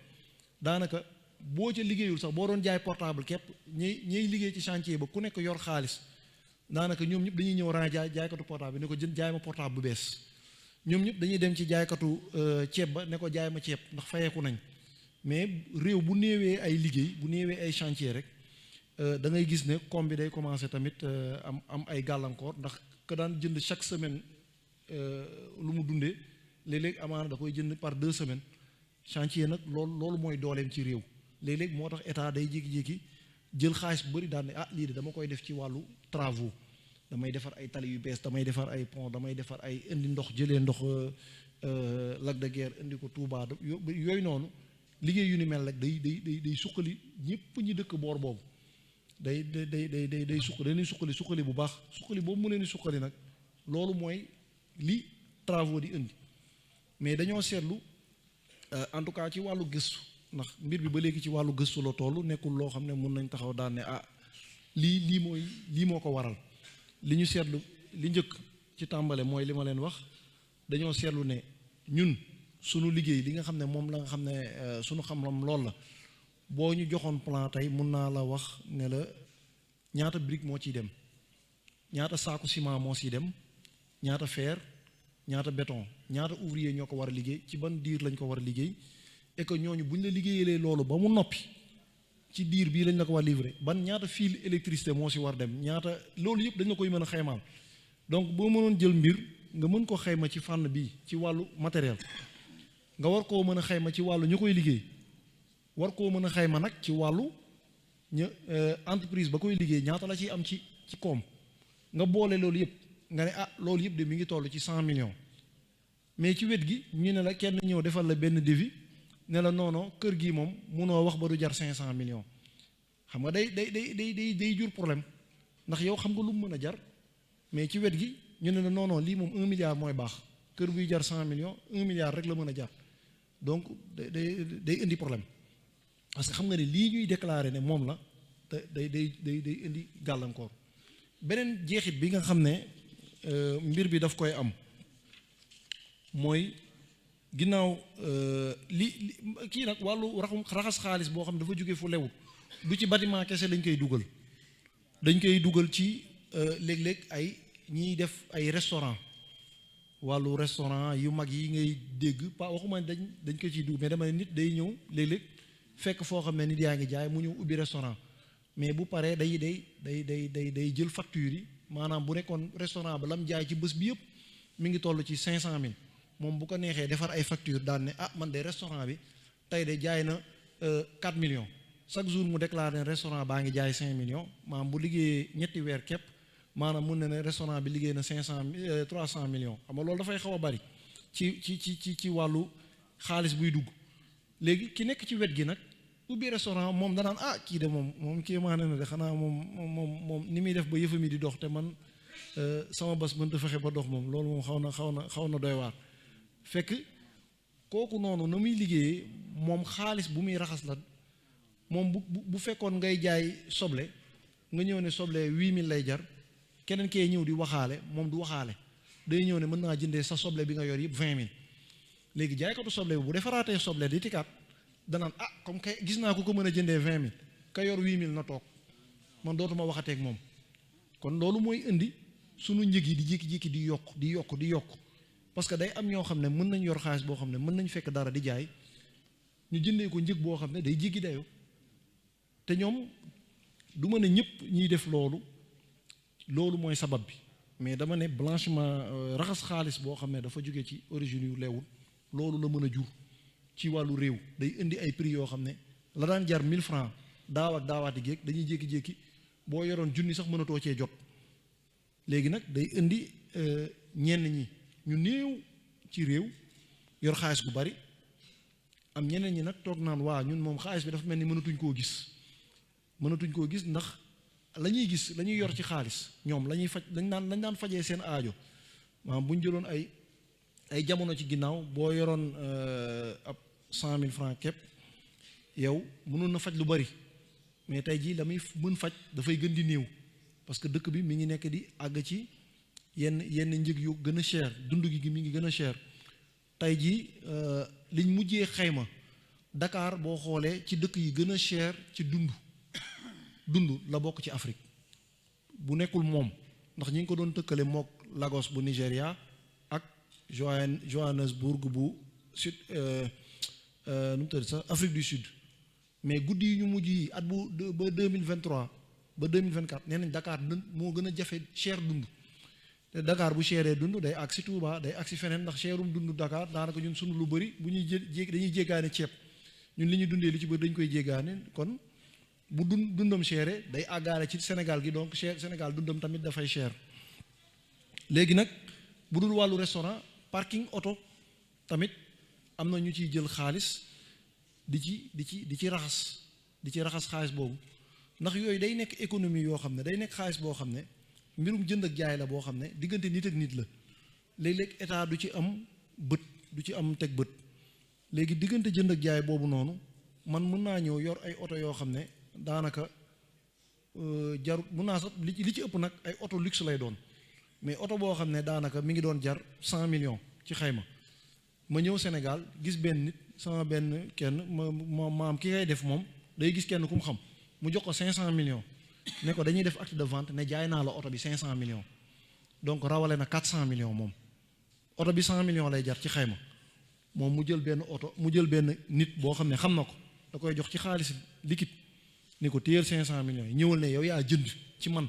Speaker 3: daanaka boo ca liggéeyul sax boo doon jaay portable képp ñiy liggéey ci chantier ba ku nekk yor xaalis daanaka ñoom ñëpp dañuy ñëw raa jaaykatu portable bi ne ko jaay ma portable bu bees ñoom ñëpp dañuy dem ci jaaykatu ceeb ba ne ko jaay ma ceeb ndax fayeeku nañ mais réew bu néewee ay liggéey bu néewee ay chantier rek da ngay gis ne koom bi day commencer tamit am ay gàllankoor ndax ka daan jënd chaque semaine lu mu dundee léeg-léeg amaana da koy jënd par 2 semaines chantier nag loolu mooy dooleem ci réew léeg-léeg moo tax état day jékki-jékki jël xaalis bu bari daan ne lii de dama koy def ci wàllu travaux damay defar ay tali yu bees damay defar ay pont damay defar ay indi ndox jëlee ndox Lac de Guiers indi ko Touba yooyu noonu liggéey yu ni mel rek day suqali ñëpp ñi dëkk boor boobu day suqali bu baax suqali boobu mu leen di suqali nag loolu mooy li travaux di indi mais dañoo seetlu en tout cas ci wàllu gëstu ndax mbir bi ba léegi ci wàllu gëstu la toll nekkul loo xam ne mun nañ taxaw daan ne lii moo ko waral li ñu seetlu li njëkk ci tàmbale mooy li ma leen wax dañoo seetlu ne ñun sunu liggéey li nga xam ne moom la nga xam ne sunu xam-xam lool la boo ñu joxoon plan tey mun naa la wax ne la ñaata brique moo ciy dem ñaata saaku ciment moo ciy dem ñaata fer ñaata béton ñaata ouvrier ñoo ko war a liggéey ci ban diir lañ ko war a liggéey et que ñooñu bu ñu la liggéeyalee loolu ba mu noppi ci diir bii lañ la ko war a livrer ban ñaata fil électricité moo ci war dem ñaata loolu yëpp dañ la koy mën a xaymaal donc boo mënoon jël mbir nga mën ko xayma ci fànn bii ci wàllu matériel nga war koo mën a xayma ci wàllu ñu koy liggéey war koo mën a xayma nag ci wàllu entreprise ba koy liggéey ñaata la ciy am ci koom nga boole loolu yëpp nga ne loolu yëpp de mi ngi toll ci 100 millions mais ci wet gi ñu ne la kenn ñëw defal la benn devis ne la non kër gi moom munoo wax ba du jar 500 millions xam nga day jur problème ndax yow xam nga lu mu mën a jar mais ci wet gi ñu ne la non non lii moom 1 milliard mooy baax kër buy jar 100 millions 1 milliard rek la mën a jar donc day indi problème parce que xam nga ne lii ñuy déclarer ne moom la te day indi gàllankoor. beneen jeexit bi nga xam ne mbir bi daf koy am mooy ginnaaw li kii nag wàllu raxas xaalis boo xam ne dafa jóge fu lewut du ci bâtiment kese lañ koy dugal dañ koy dugal ci léeg-léeg ay ñiy def ay restaurant wàllu restaurant yu mag yi ngay dégg pas waxuma dañ ko ciy dugg mais dama ne nit day ñëw léeg-léeg fekk foo xam ne nit yaa ngi jaay mu ñëw ubbi restaurant mais bu paree day jël facture yi maanaam bu nekkoon restaurant ba lam jaay ci bés bi yëpp mi ngi toll ci 500 000 moom bu ko neexee defar ay facture daan ne ah man de restaurant bi tey de jaay na 4 millions chaque jour mu déclaré ne restaurant baa ngi jaay 5 millions maanaam bu liggéeyee ñetti weer képp maanaam mun na ne restaurant bi liggéey na 300 millions xam nga loolu dafay xaw a bari ci wàllu xaalis buy dugg léegi ki nekk ci wet gi nag ubbi restaurant moom danaan ah kii de moom kii maa ne na de xanaa moom ni muy def ba yëfa mi di dox te man sama bas mënta fexe ba dox moom loolu moom xaw na doy waar fekk kooku noonu na muy liggéeyee moom xaalis bu muy raxas la moom bu fekkoon ngay jaay soble nga ñëw ne soble 8000 lay jar keneen kee ñëw di waxaale moom du waxaale day ñëw ne mën naa jëndee sa soble bi nga yor yëpp 20000 léegi jaaykatu soble bi bu defaraatee soble di tikaat danaan ah comme kay gis naa ko mën a jëndee 20000 ka yor 8000 na toog man dootuma waxateeg moom kon loolu mooy indi sunu njëg yi di jékki-jékki di yokk parce que day am ñoo xam ne mën nañ yor xaalis boo xam ne mën nañ fekk dara di jaay ñu jëndee ko njëg boo xam ne day jéggi dayoo te ñoom du ma ne ñëpp ñiy def loolu mooy sabab bi mais dama ne blanchiment raxas xaalis boo xam ne dafa jóge ci origine yu leewul loolu la mën a jur ci wàllu réew day indi ay prix yoo xam ne la daan jar 1000 francs daaw ak daawaati géeg dañuy jékki-jékki boo yoroon junni sax mënatoo cee jot léegi nag day indi ñenn ñi ñu néew ci réew yor xaalis gu bari am ñeneen ñi nag toog naan waa ñun moom xaalis bi dafa mel ni mënatuñ koo gis ndax la ñuy gis la ñuy yor ci xaalis ñoom la ñuy faj lañ daan fajee seen aajo maanaam bu ñu jëloon ay jamono ci ginnaaw boo yoroon ab 100 000 francs képp yow mënoon na faj lu bari mais tey jii la muy mën faj dafay gën di néew parce que dëkk bi mi ngi nekk di àgg ci yenn njëg yu gën a cher dund gi mi ngi gën a cher tey jii liñ mujjee xayma Dakar boo xoolee ci dëkk yi gën a cher ci dund la bokk ci Afrique bu nekkul moom ndax ñi ngi ko doon tëkkale mook Lagos bu Nigéria ak Johannesburg bu sud nu mu tëdd sax Afrique du Sud mais guddi yi ñu mujj yi at bu ba 2023 ba 2024 nee nañ Dakar moo gën a jafe cher dund te Dakar bu chéree dund day àgg si Touba day àgg si feneen ndax cherum dund Dakar daanaka ñun sunu lu bëri bu ñuy dañuy jéggaane ceeb ñun li ñuy dundee li ci bëri dañ koy jéggaane kon bu dundam chéré day àggaale ci Sénégal gi donc Sénégal dundam tamit dafay cher léegi nag bu dul wàllu restaurant parking oto tamit am na ñu ciy jël xaalis di ci raxas xaalis boobu ndax yooyu day nekk économie yoo xam ne day nekk xaalis boo xam ne mbirum jënd ak jaay la boo xam ne diggante nit ak nit la léeg-léeg état du ci am bët du ci am teg bët léegi diggante jënd ak jaay boobu noonu man mën naa ñëw yor ay oto yoo xam ne daanaka jarut mën naa sax li ci ëpp nag ay oto luxe lay doon mais oto boo xam ne daanaka mi ngi doon jar 100 millions ci xayma ma ñëw Sénégal gis benn nit sama benn kenn ma am ki ngay def moom day gis kenn ku mu xam mu jox ko 500 millions ne ko dañuy def acte de vente ne jaay naa la oto bi 500 millions donc rawale na 400 millions moom oto bi 100 millions lay jar ci xayma moom mu jël benn nit boo xam ne xam na ko da koy jox ci xaalis liquide ni ko téyel 500 millions yi ñëwal ne yow yaa jënd ci man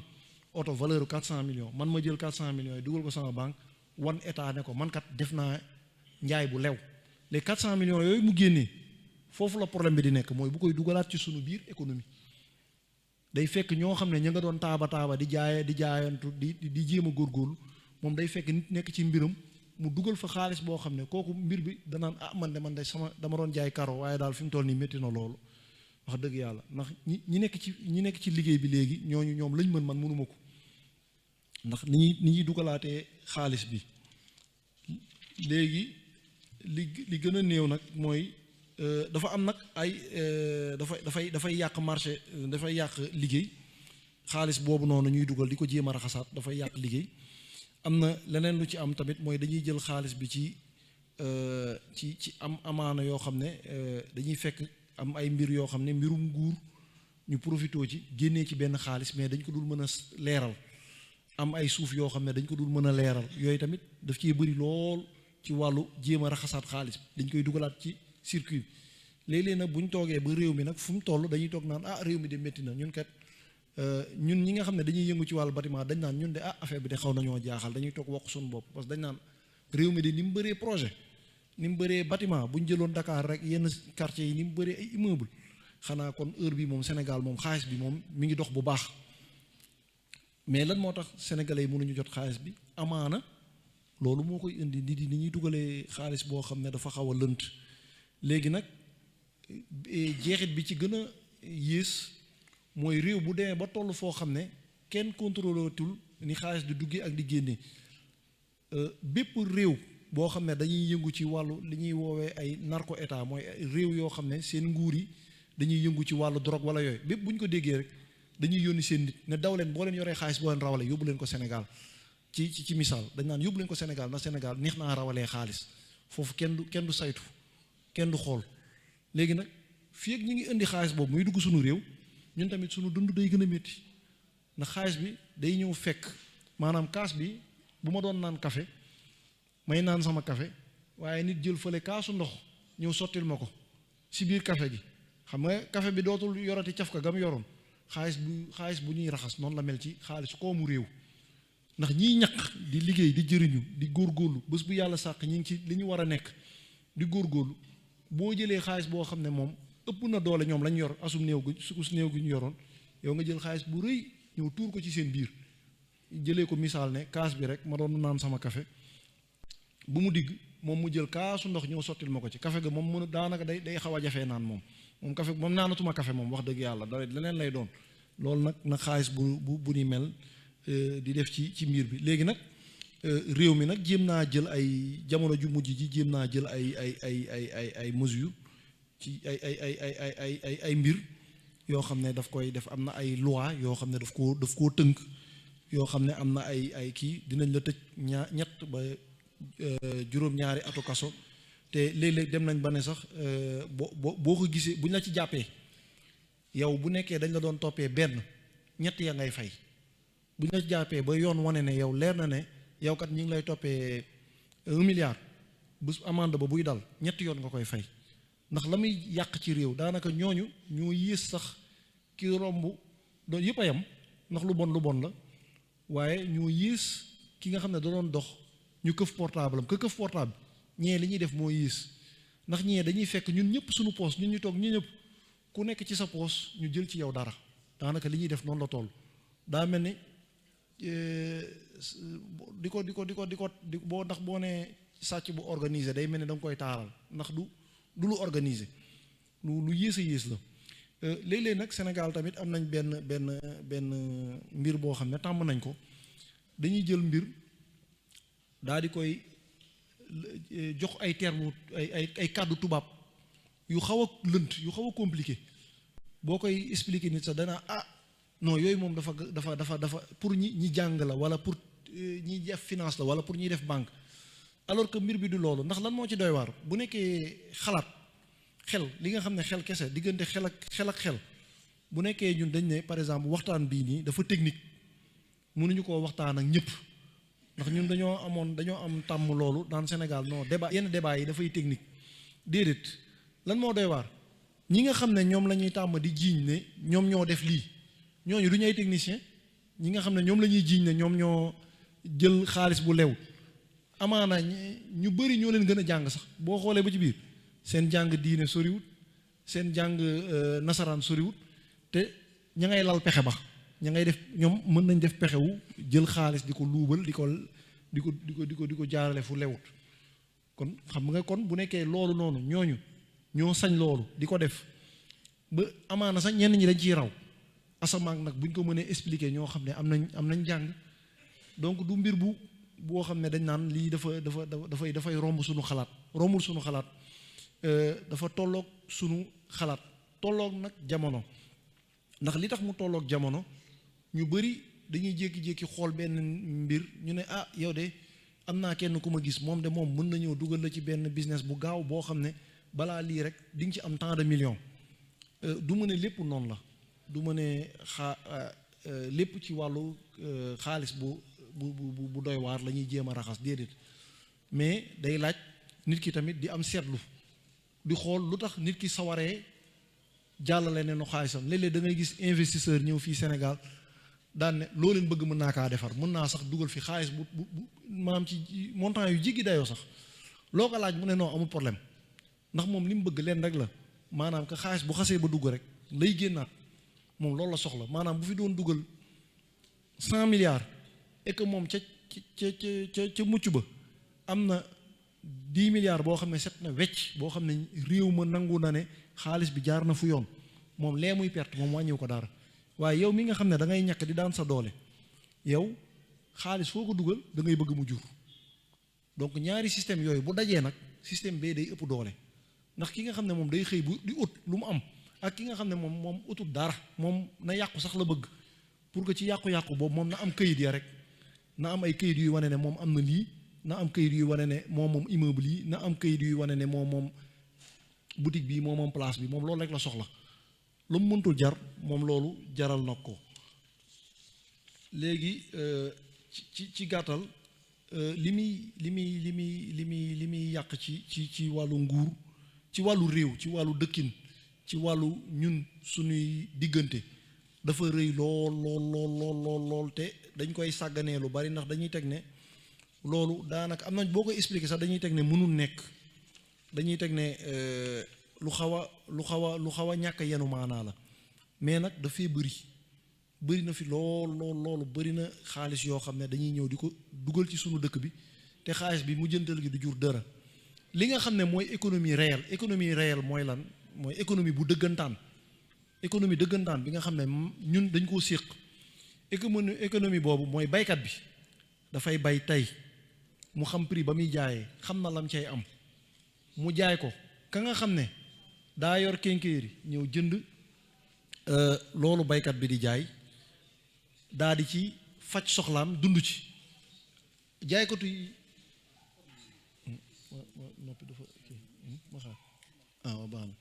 Speaker 3: oto valeur 400 millions man ma jël 400 millions yi dugal ko sama banque wan état ne ko man kat def naa njaay bu lew les 400 millions yooyu mu génnee foofu la problème bi di nekk mooy bu koy dugalaat ci sunu biir économie day fekk ñoo xam ne ña nga doon taaba di jaayantu di jéem a góorgóorlu moom day fekk nit nekk ci mbiram mu dugal fa xaalis boo xam ne kooku mbir bi danaan ah man de dama doon jaay karo waaye daal fi mu toll nii métti na loolu wax dëgg yàlla ndax ñi nekk ci liggéey bi léegi ñoom lañ mën man mënuma ko ndax ni ñuy dugalaatee xaalis bi léegi li gën a néew nag mooy dafa am nag ay dafay yàq marché, dafay yàq liggéey xaalis boobu noonu ñuy dugal di ko jéem a raxasaat dafay yàq liggéey. am na leneen lu ci am tamit mooy dañuy jël xaalis bi ci am amaana yoo xam ne dañuy fekk am ay mbir yoo xam ne mbirum nguur ñu profitoo ci génnee ci benn xaalis mais dañ ko dul mën a leeral. am ay suuf yoo xam ne dañ ko dul mën a leeral yooyu tamit daf ciy bëri lool ci wàllu jéem a raxasaat xaalis dañ koy dugalaat ci circuit bi. léeg-léeg nag bu ñu toogee ba réew mi nag fu mu toll dañuy toog naan réew mi de métti na ñun kat ñun ñi nga xam ne dañuy yëngu ci wàllu bâtiment dañ naan ñun de affaire bi de xaw nañoo jaaxal dañuy toog wax suñu bopp parce que dañ naan réew mi de ni mu bëree projet ni mu bëree bâtiment bu ñu jëloon Dakar rek yenn quartiers yi ni mu bëree ay immeuble xanaa kon heure bi moom Sénégal moom xaalis bi moom mi ngi dox bu baax. mais lan moo tax sénégalais yi mënuñu jot xaalis bi amaana loolu moo koy indi nit yi ni ñuy dugalee xaalis boo xam ne dafa xaw a lënt. léegi nag jeexit bi ci gën a yées mooy réew bu demee ba toll foo xam ne kenn contrôlé tul ni xaalis di duggee ak di génne bépp réew boo xam ne dañuy yëngu ci wàllu li ñuy woowee ay narco état mooy réew yoo xam ne seen nguur yi dañuy yëngu ci wàllu drogue wala yooyu bépp bu ñu ko déggee rek dañuy yónni seen nit ne daw leen boo leen yoree xaalis boo leen rawale yóbbu leen ko Sénégal ci misaal dañ naan yóbbu leen ko Sénégal na Sénégal neex naa rawalee xaalis foofu kenn du saytu kenn du xool. léegi nag fii ak ñi ngi indi xaalis boobu muy dugg suñu réew ñun tamit suñu dund day gën a métti ndax xaalis bi day ñëw fekk maanaam kaas bi bu ma doon naan café may naan sama café waaye nit jël fële kaasu ndox ñëw sottil ma ko si biir café gi xam nga café bi dootul yorati caf ka gam yoroon xaalis bu ñuy raxas noonu la mel ci xaalis koomu réew ndax ñiy ñaq di liggéey di jëriñu di góorgóorlu bés bu yàlla sàq ñi ngi ci li ñu war a nekk di góorgóorlu boo jëlee xaalis boo xam ne moom ëpp na doole ñoom lañ yor asum néew gu su néew gi ñu yoroon yow nga jël xaalis bu rëy ñëw tuur ko ci seen biir jëlee ko misaal ne kaas bi rek ma doon naan sama café bu mu digg moom mu jël kaasu ndox ñëw sottil ma ko ci café ga moom mënu daanaka day xaw a jafee naan moom café moom naanatuma café moom wax dëgg yàlla da leneen lay doon loolu nag xaalis bu ni mel di def ci mbir bi. léegi nag réew mi nag jéem naa jël ay jamono ju mujj ji jéem naa jël ay mesures ci ay mbir yoo xam ne daf koy def am na ay loi yoo xam ne daf koo tënk yoo xam ne am na ay kii dinañ la tëj ñett ba juróom-ñaari atu kaso te léeg-léeg dem nañ ba ne sax boo ko gisee bu ñu la ci jàppee yow bu nekkee dañ la doon toppee benn ñett ya ngay fay bu ñu la ci jàppee ba yoon wane ne yow leer na ne yow kat ñu ngi lay toppee 1 milliard bés amende ba buy dal ñetti yoon nga koy fay ndax la muy yàq ci réew daanaka ñooñu ñoo yées sax ki romb doon yëpp a yam ndax lu bon la waaye ñoo yées ki nga xam ne da doon dox ñu këf portable am këf portable ñee li ñuy def moo yées ndax ñee dañuy fekk ñun ñëpp suñu poos ñun ñu toog ñu ñëpp ku nekk ci sa poos ñu jël ci yow dara daanaka li ñuy def noonu la toll daa mel ni di ko boo ndax boo nee sàcc bu organisé day mel ni da nga koy taaral ndax du lu organisé lu yées a yées la léeg-léeg nag Sénégal tamit am nañ benn mbir boo xam ne tàmm nañ ko dañuy jël mbir daal di koy jox ay termes ay kàddu tubaab yu xaw a lënt yu xaw a compliqué boo koy expliquer nit sax danaa non yooyu moom dafa pour ñi jàng la wala pour ñi def finance la wala pour ñiy def banque alors que mbir bi du loolu ndax lan moo ci doy waar bu nekkee xalaat xel li nga xam ne xel kese diggante xel ak xel bu nekkee ñun dañ ne par exemple waxtaan bii nii dafa technique mënuñu koo waxtaan ak ñëpp ndax ñun dañoo am tàmm loolu dans Sénégal non yenn débat yi dafay technique déedéet lan moo doy waar ñi nga xam ne ñoom la ñuy tàmm di jiiñ ne ñoom ñoo def lii ñooñu du ñu ay technicien ñi nga xam ne ñoom la ñuy jiiñ ne ñoom ñoo jël xaalis bu lew amaana ñu bëri ñoo leen gën a jàng sax boo xoolee ba ci biir seen jàng diine soriwut seen jàng nasaraan soriwut te ña ngay lal pexe ba ña ngay def ñoom mën nañ def pexewu jël xaalis di ko luubal di ko jaarale fu lewut kon xam nga kon bu nekkee loolu noonu ñooñu ñoo sañ loolu di ko def ba amaana sax ñenn ñi dañ ciy raw asamaan nag buñ ko mënee expliquer ñoo xam ne am nañ jàng donc du mbir boo xam ne dañ naan lii dafay romb suñu xalaat rombul suñu xalaat dafa tolloog suñu xalaat tolloog nag jamono ndax li tax mu tolloog jamono ñu bari dañuy jékki-jékki xool benn mbir ñu ne ah yow de am naa kenn ku ma gis moom de moom mën na ñëw dugal la ci benn business bu gaaw boo xam ne balaa lii rek di nga ci am tant de millions du ma ne lépp noonu la du ma ne lépp ci wàllu xaalis bu doy waar la ñuy jéem a raxas déedéet mais day laaj nit ki tamit di am seetlu di xool lu tax nit ki sawaree jàllale ne no xaalisam léeg-léeg da ngay gis investisseur ñëw fii Sénégal daan ne loo leen bëgg mën naa kaa defar mën naa sax dugal fi xaalis bu maanaam ci montant yu jéggi dayoo sax loo ko laaj mu ne non amul problème ndax moom li mu bëgg leen rek la maanaam que xaalis bu xasee ba dugg rek lay génnaat moom loolu la soxla maanaam bu fi doon dugal 100 milliards et que moom ca mucc ba am na 10 milliards boo xam ne set na wecc boo xam ne réew ma nangu na ne xaalis bi jaar na fu yoon moom lee muy perte moom wàññiw ko dara waaye yow mi nga xam ne da ngay ñàkk di daan sa doole yow xaalis foo ko dugal da ngay bëgg mu jur donc ñaari système yooyu bu dajee nag système bee day ëpp doole ndax ki nga xam ne moom day xëy bu di ut lu mu am ak ki nga xam ne moom utut dara moom na yàqu sax la bëgg pour que ci yàqu-yàqu boobu moom na am këyit ya rek na am ay këyit yuy wane ne moom am na lii na am këyit yuy wane ne moom immeuble yi na am këyit yuy wane ne moom boutique bi moom place bi moom loolu rek la soxla lu mu mëntul jar moom loolu jaral na ko léegi ci gàttal li muy yàq ci wàllu nguur ci wàllu réew ci wàllu dëkkin ci wàllu ñun suñuy diggante dafa rëy lool te dañ koy sàgganee lu bari ndax dañuy teg ne loolu daanaka am nañ boo koy expliquer sax dañuy teg ne mënul nekk dañuy teg ne lu xaw a ñàkk yenu maanaa la mais nag dafay bëri na fi loolu bëri na xaalis yoo xam ne dañuy ñëw di ko dugal ci sunu dëkk bi te xaalis bi mu jëntal gi du jur dara li nga xam ne mooy économie réelle mooy lan mooy économie bu dëggantaan économie dëggantaan bi nga xam ne ñun dañ koo séq économie boobu mooy baykat bi dafay bay tey mu xam prix ba muy jaayee xam na lam cay am mu jaay ko ka nga xam ne daa yor kénkéeri ñëw jënd loolu baykat bi di jaay daa di ci faj soxlaam dund ci jaaykatu yi noppi dafa ma xaar waaw baax na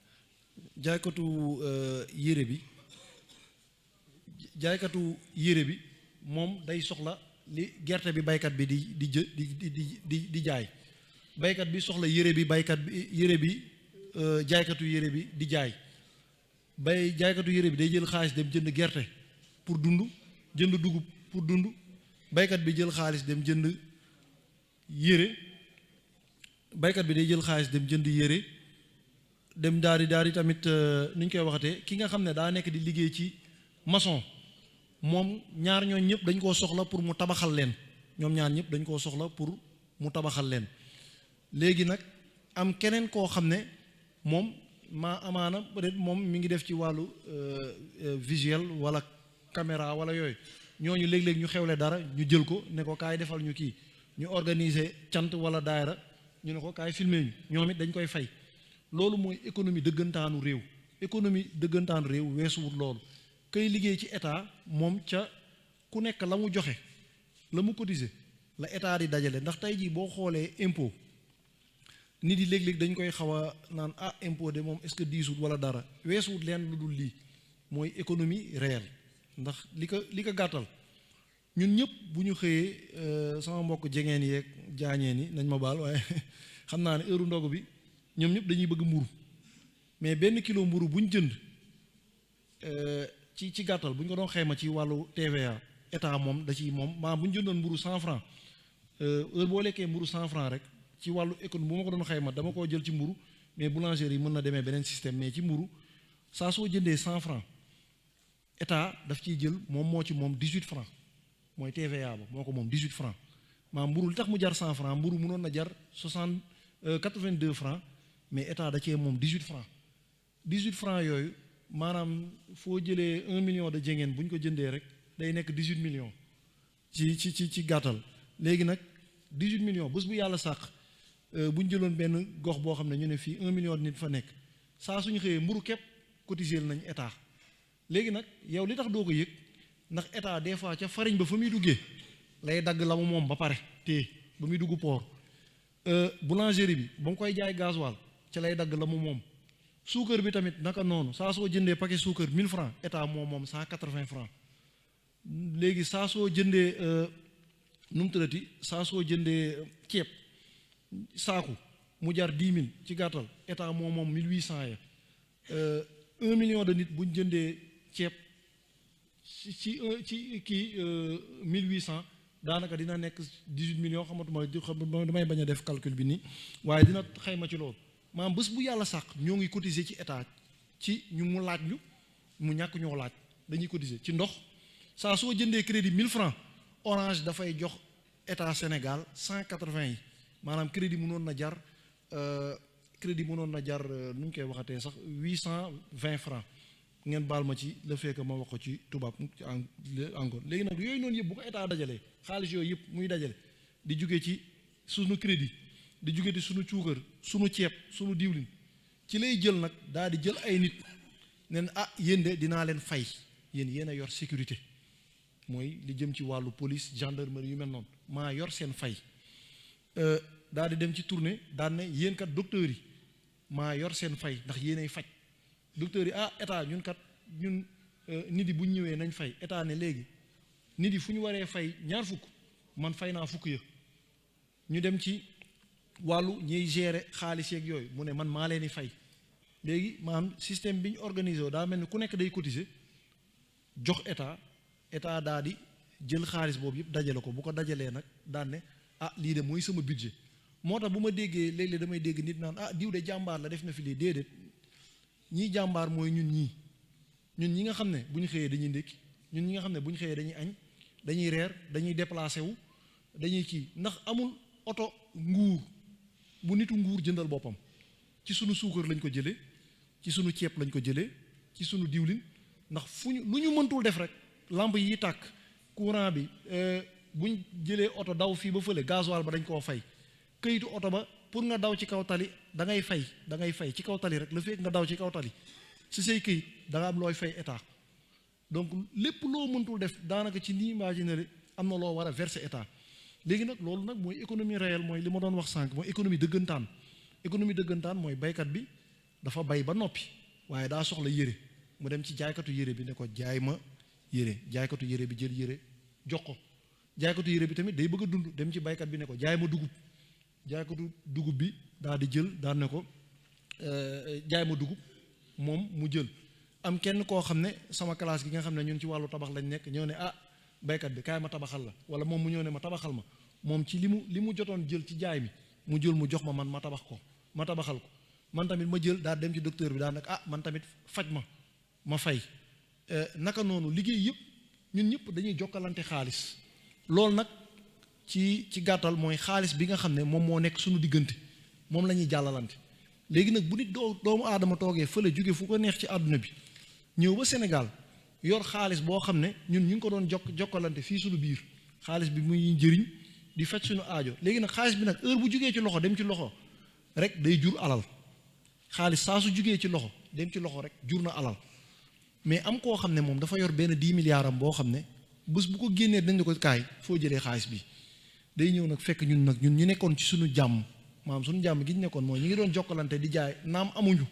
Speaker 3: jaaykatu yére bi moom day soxla li gerte bi baykat bi di jaay baykat bi soxla yére bi jaaykatu yére bi di jaay jaaykatu yére bi day jël xaalis dem jënd gerte pour dund jënd dugub pour dund baykat bi jël xaalis dem jënd yére baykat bi day jël xaalis dem jënd yére dem daal di tamit ni ñu koy waxatee ki nga xam ne daa nekk di liggéey ci maçon moom ñaar ñooñ ñëpp dañ koo soxla pour mu tabaxal leen ñoom ñaar ñëpp dañ koo soxla pour mu tabaxal leen léegi nag am keneen koo xam ne moom amaana peut-être moom mi ngi def ci wàllu visuel wala caméra wala yooyu ñooñu léeg-léeg ñu xewle dara ñu jël ko ne ko kaay defal ñu kii ñu organiser cant wala daayra ñu ne ko kaay filmer ñu ñoom it dañ koy fay loolu mooy économie dëggantaanu réew weesuwut loolu kay liggéey ci état moom ca ku nekk la mu joxe la mu cotiser la état di dajale ndax tey jii boo xoolee impôt nit yi léeg-léeg dañ koy xaw a naan impôt de moom est-ce que diisut wala dara weesuwut leen lu dul lii mooy économie réelle ndax li ko gàttal ñun ñëpp bu ñu xëyee sama mbokk jegeen yeeg jaañeen yi nañ ma baal waaye xam naa ne heure ndogu bi ñoom ñëpp dañuy bëgg mburu mais benn kilo mburu bu ñu jënd ci gàttal bu ñu ko doon xayma ci wàllu TVA état moom da ciy moom maanaam bu ñu jëndoon mburu 100 francs heure boo lekkee mburu 100 francs rek ci wàllu économie bu ma ko doon xayma dama koo jël ci mburu mais boulangerie yi mën na demee beneen système mais ci mburu saa soo jëndee 100 francs état daf ciy jël moo ci moom 18 francs mooy TVA ba moo ko moom 18 francs maanaam mburu li tax mu jar 100 francs mburu mënoon na jar 82 francs mais état da cee moom 18 francs 18 francs yooyu maanaam foo jëlee 1 million de jengeen bu ñu ko jëndee rek day nekk 18 millions ci gàttal. léegi nag 18 millions bés bu yàlla sàq bu ñu jëloon benn gox boo xam ne ñu ne fii 1 million nit fa nekk saa suñu xëyee mburu képp cotiser nañ état. léegi nag yow li tax doo ko yëg ndax état des fois ca farine ba fa muy duggee lay dagg la mu moom ba pare te ba muy dugg port boulangerie bi ba mu koy jaay gasoil ca lay dagg la mu moom. suukar bi tamit naka noonu saa soo jëndee paquet suukar 1000 francs état moom 180 francs. léegi saa soo jëndee nu mu tuddati saa soo jëndee ceeb saaku mu jar 10 000 ci gàttal état moom 1800 ya 1 million de nit bu ñu jëndee ceeb ci kii 1800 daanaka dina nekk 18 millions xamatuma damay bañ a def calcul bi nii waaye dina xayma ci loolu maanaam bés bu yàlla sàq ñoo ngi cotiser ci état ci ñu mu laaj ñu mu ñàkk ñoo laaj dañuy cotiser ci ndox. saa soo jëndee crédit 1000 francs Orange dafay jox état Sénégal 180 yi maanaam crédit mënoon na jar nu ñu koy waxatee sax 820 francs ngeen baal ma ci le fait que ma wax ko ci tubaab encore léegi nag yooyu noonu yëpp bu ko état dajalee xaalis yooyu yëpp muy dajale di jóge ci sunu crédit di jóge ci sunu cuukar sunu ceeb sunu diwlin ci lay jël nag daal di jël ay nit nen yéen de dinaa leen fay yéen a yor sécurité. mooy li jëm ci wàllu police gendarmerie yu mel noonu maa yor seen fay daal di dem ci tournée daan ne yéen kat docteurs yi maa yor seen fay ndax yéenay faj docteurs yi état ñun kat ñun nit yi bu ñu ñëwee nañ fay état ne léegi nit yi fu ñu waree fay ñaar fukk man fay naa fukk ya ñu dem ci wàllu ñuy gérer xaalis yeeg yooyu mu ne man maa leen di fay léegi maanaam système bi ñu organisé daa mel ni ku nekk day cotiser jox état daa di jël xaalis boobu yëpp dajale ko bu ko dajalee nag daan ne lii de mooy sama budget moo tax bu ma déggee léeg-léeg damay dégg nit naan diw de jàmbaar la def na fi lii déedéet ñii jàmbaar mooy ñun ñi nga xam ne bu ñu xëyee dañuy ndékki ñun ñi nga xam ne bu ñu xëyee dañuy añ dañuy reer dañuy déplacé wu dañuy kii ndax amul oto nguur bu nitu nguur jëndal boppam ci sunu suukar lañ ko jëlee ci sunu ceeb lañ ko jëlee ci sunu diwlin ndax fu ñu lu ñu mëntul def rek lamp yi tàkk courant bi buñ jëlee oto daw fii ba fële gasoil ba dañ koo fay këyitu oto ba pour nga daw ci kaw tali da ngay fay ci kaw tali rek la fekk nga daw ci kaw tali si say këyit da nga am looy fay état donc lépp loo mëntul def daanaka ci nii imaginer am na loo war a verser état léegi nag loolu nag mooy économie réelle mooy li ma doon wax sànq mooy économie dëggantaan mooy baykat bi dafa bay ba noppi waaye daa soxla yére mu dem ci jaaykatu yére bi ne ko jaay ma yére jaaykatu yére bi jël yére jox ko jaaykatu yére bi tamit day bëgg a dund dem ci baykat bi ne ko jaay ma dugub jaaykatu dugub bi daal di jël daal ne ko jaay ma dugub moom mu jël am kenn koo xam ne sama classe gi nga xam ne ñun ci wàllu tabax lañ nekk ñëw ne baykat bi kaay ma tabaxal la wala moom mu ñëw ne ma tabaxal ma moom ci li mu jotoon jël ci jaay mi mu jël mu jox ma man ma tabaxal ko man tamit ma jël daal dem ci docteur bi daal nag man tamit faj ma fay naka noonu liggéey yëpp ñun ñëpp dañuy jokkalante xaalis loolu nag ci gàttal mooy xaalis bi nga xam ne moom moo nekk suñu diggante moom la ñuy jàllalante léegi nag bu nit doomu aadama toogee fële jóge fu ko neex ci àdduna bi ñëw ba Sénégal yor xaalis boo xam ne ñun ñu ngi ko doon jokkalante fii suñu biir xaalis bi muy njëriñ di faj suñu aajo léegi nag xaalis bi nag heure bu jugee ci loxo dem ci loxo rek day jur alal xaalis saa su jugee ci loxo dem ci loxo rek jur na alal mais am koo xam ne moom dafa yor benn 10 milliards am boo xam ne bés bu ko génnee dañ ko kaay foo jëlee xaalis bi day ñëw nag fekk ñun ñu nekkoon ci suñu jàmm maanaam suñu jàmm gi ñu nekkoon mooy ñu ngi doon jokkalante di jaay naam amuñu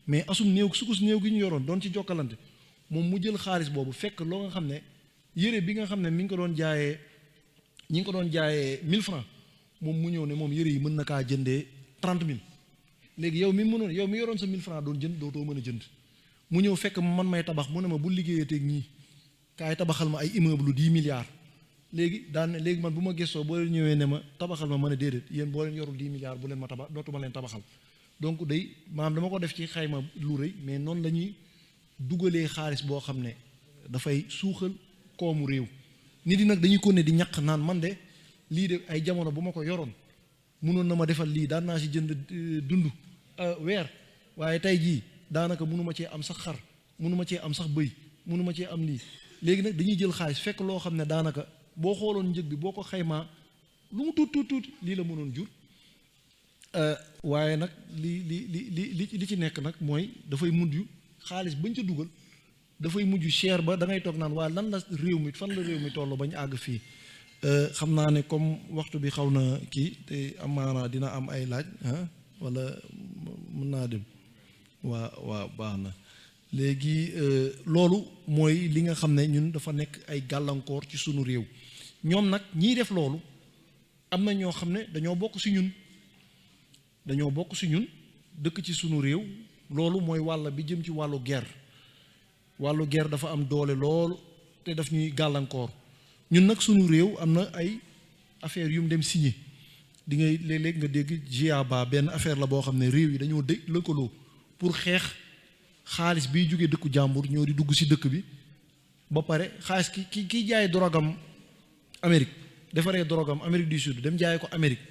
Speaker 3: mais asum néew sukus néew gi ñu yoroon doon ci jokkalante moom mu jël xaalis boobu fekk loo nga xam ne yére bi nga xam ne mi ngi ko doon jaayee ñi ngi ko doon jaayee 1000 francs moom mu ñëw ne moom yére yi mën na kaa jëndee 30 000 léegi yow mi yoroon sa 1000 francs doon jënd dootoo mën a jënd mu ñëw fekk man may tabax mu ne ma bu liggéeyee teeg ñii kaay tabaxal ma ay immeuble 10 milliards léegi léegi man bu ma gëstoo boo leen ñëwee ne ma tabaxal ma mën a déedéet yéen boo leen yorul 10 milliards bu leen ma tabax dootuma leen tabaxal donc day maanaam dama ko def ci xayma lu rëy mais noonu la ñuy dugalee xaalis boo xam ne dafay suuxal koomu réew nit yi nag dañuy ko ne di ñaq naan man de lii de ay jamono bu ma ko yoroon mënoon na ma defal lii daan naa si jënd dund weer waaye tey jii daanaka mënuma cee am sax xar mënuma cee am sax bëy mënuma cee am lii léegi nag dañuy jël xaalis fekk loo xam ne daanaka boo xooloon njëg bi boo ko xaymaa lu mu tuuti lii la mënoon jur waaye nag li ci nekk nag mooy dafay mujj xaalis bañ ca dugal dafay mujj cher ba da ngay toog naan waa lan la réew mi fan la réew mi toll bañ àgg fii xam naa ne comme waxtu bi xaw na kii te amaana dina am ay laaj wala mën naa dem waa baax na léegi loolu mooy li nga xam ne ñun dafa nekk ay gàllankoor ci sunu réew ñoom nag ñiy def loolu am na ñoo xam ne dañoo bokk ci ñun dëkk ci sunu réew loolu mooy wàll bi jëm ci wàllu guerre dafa am doole loolu te daf ñuy gàllankoor ñun nag sunu réew am na ay affaire yu mu dem signé di ngay léeg-léeg nga dégg GIABA benn affaire la boo xam ne réew yi dañoo lëkkaloo pour xeex xaalis biy jógee dëkku jàmbur ñoo di dugg ci dëkk bi ba pare xaalis ki jaay dorogam Amérique defaree dorogam Amérique du Sud dem jaay ko Amérique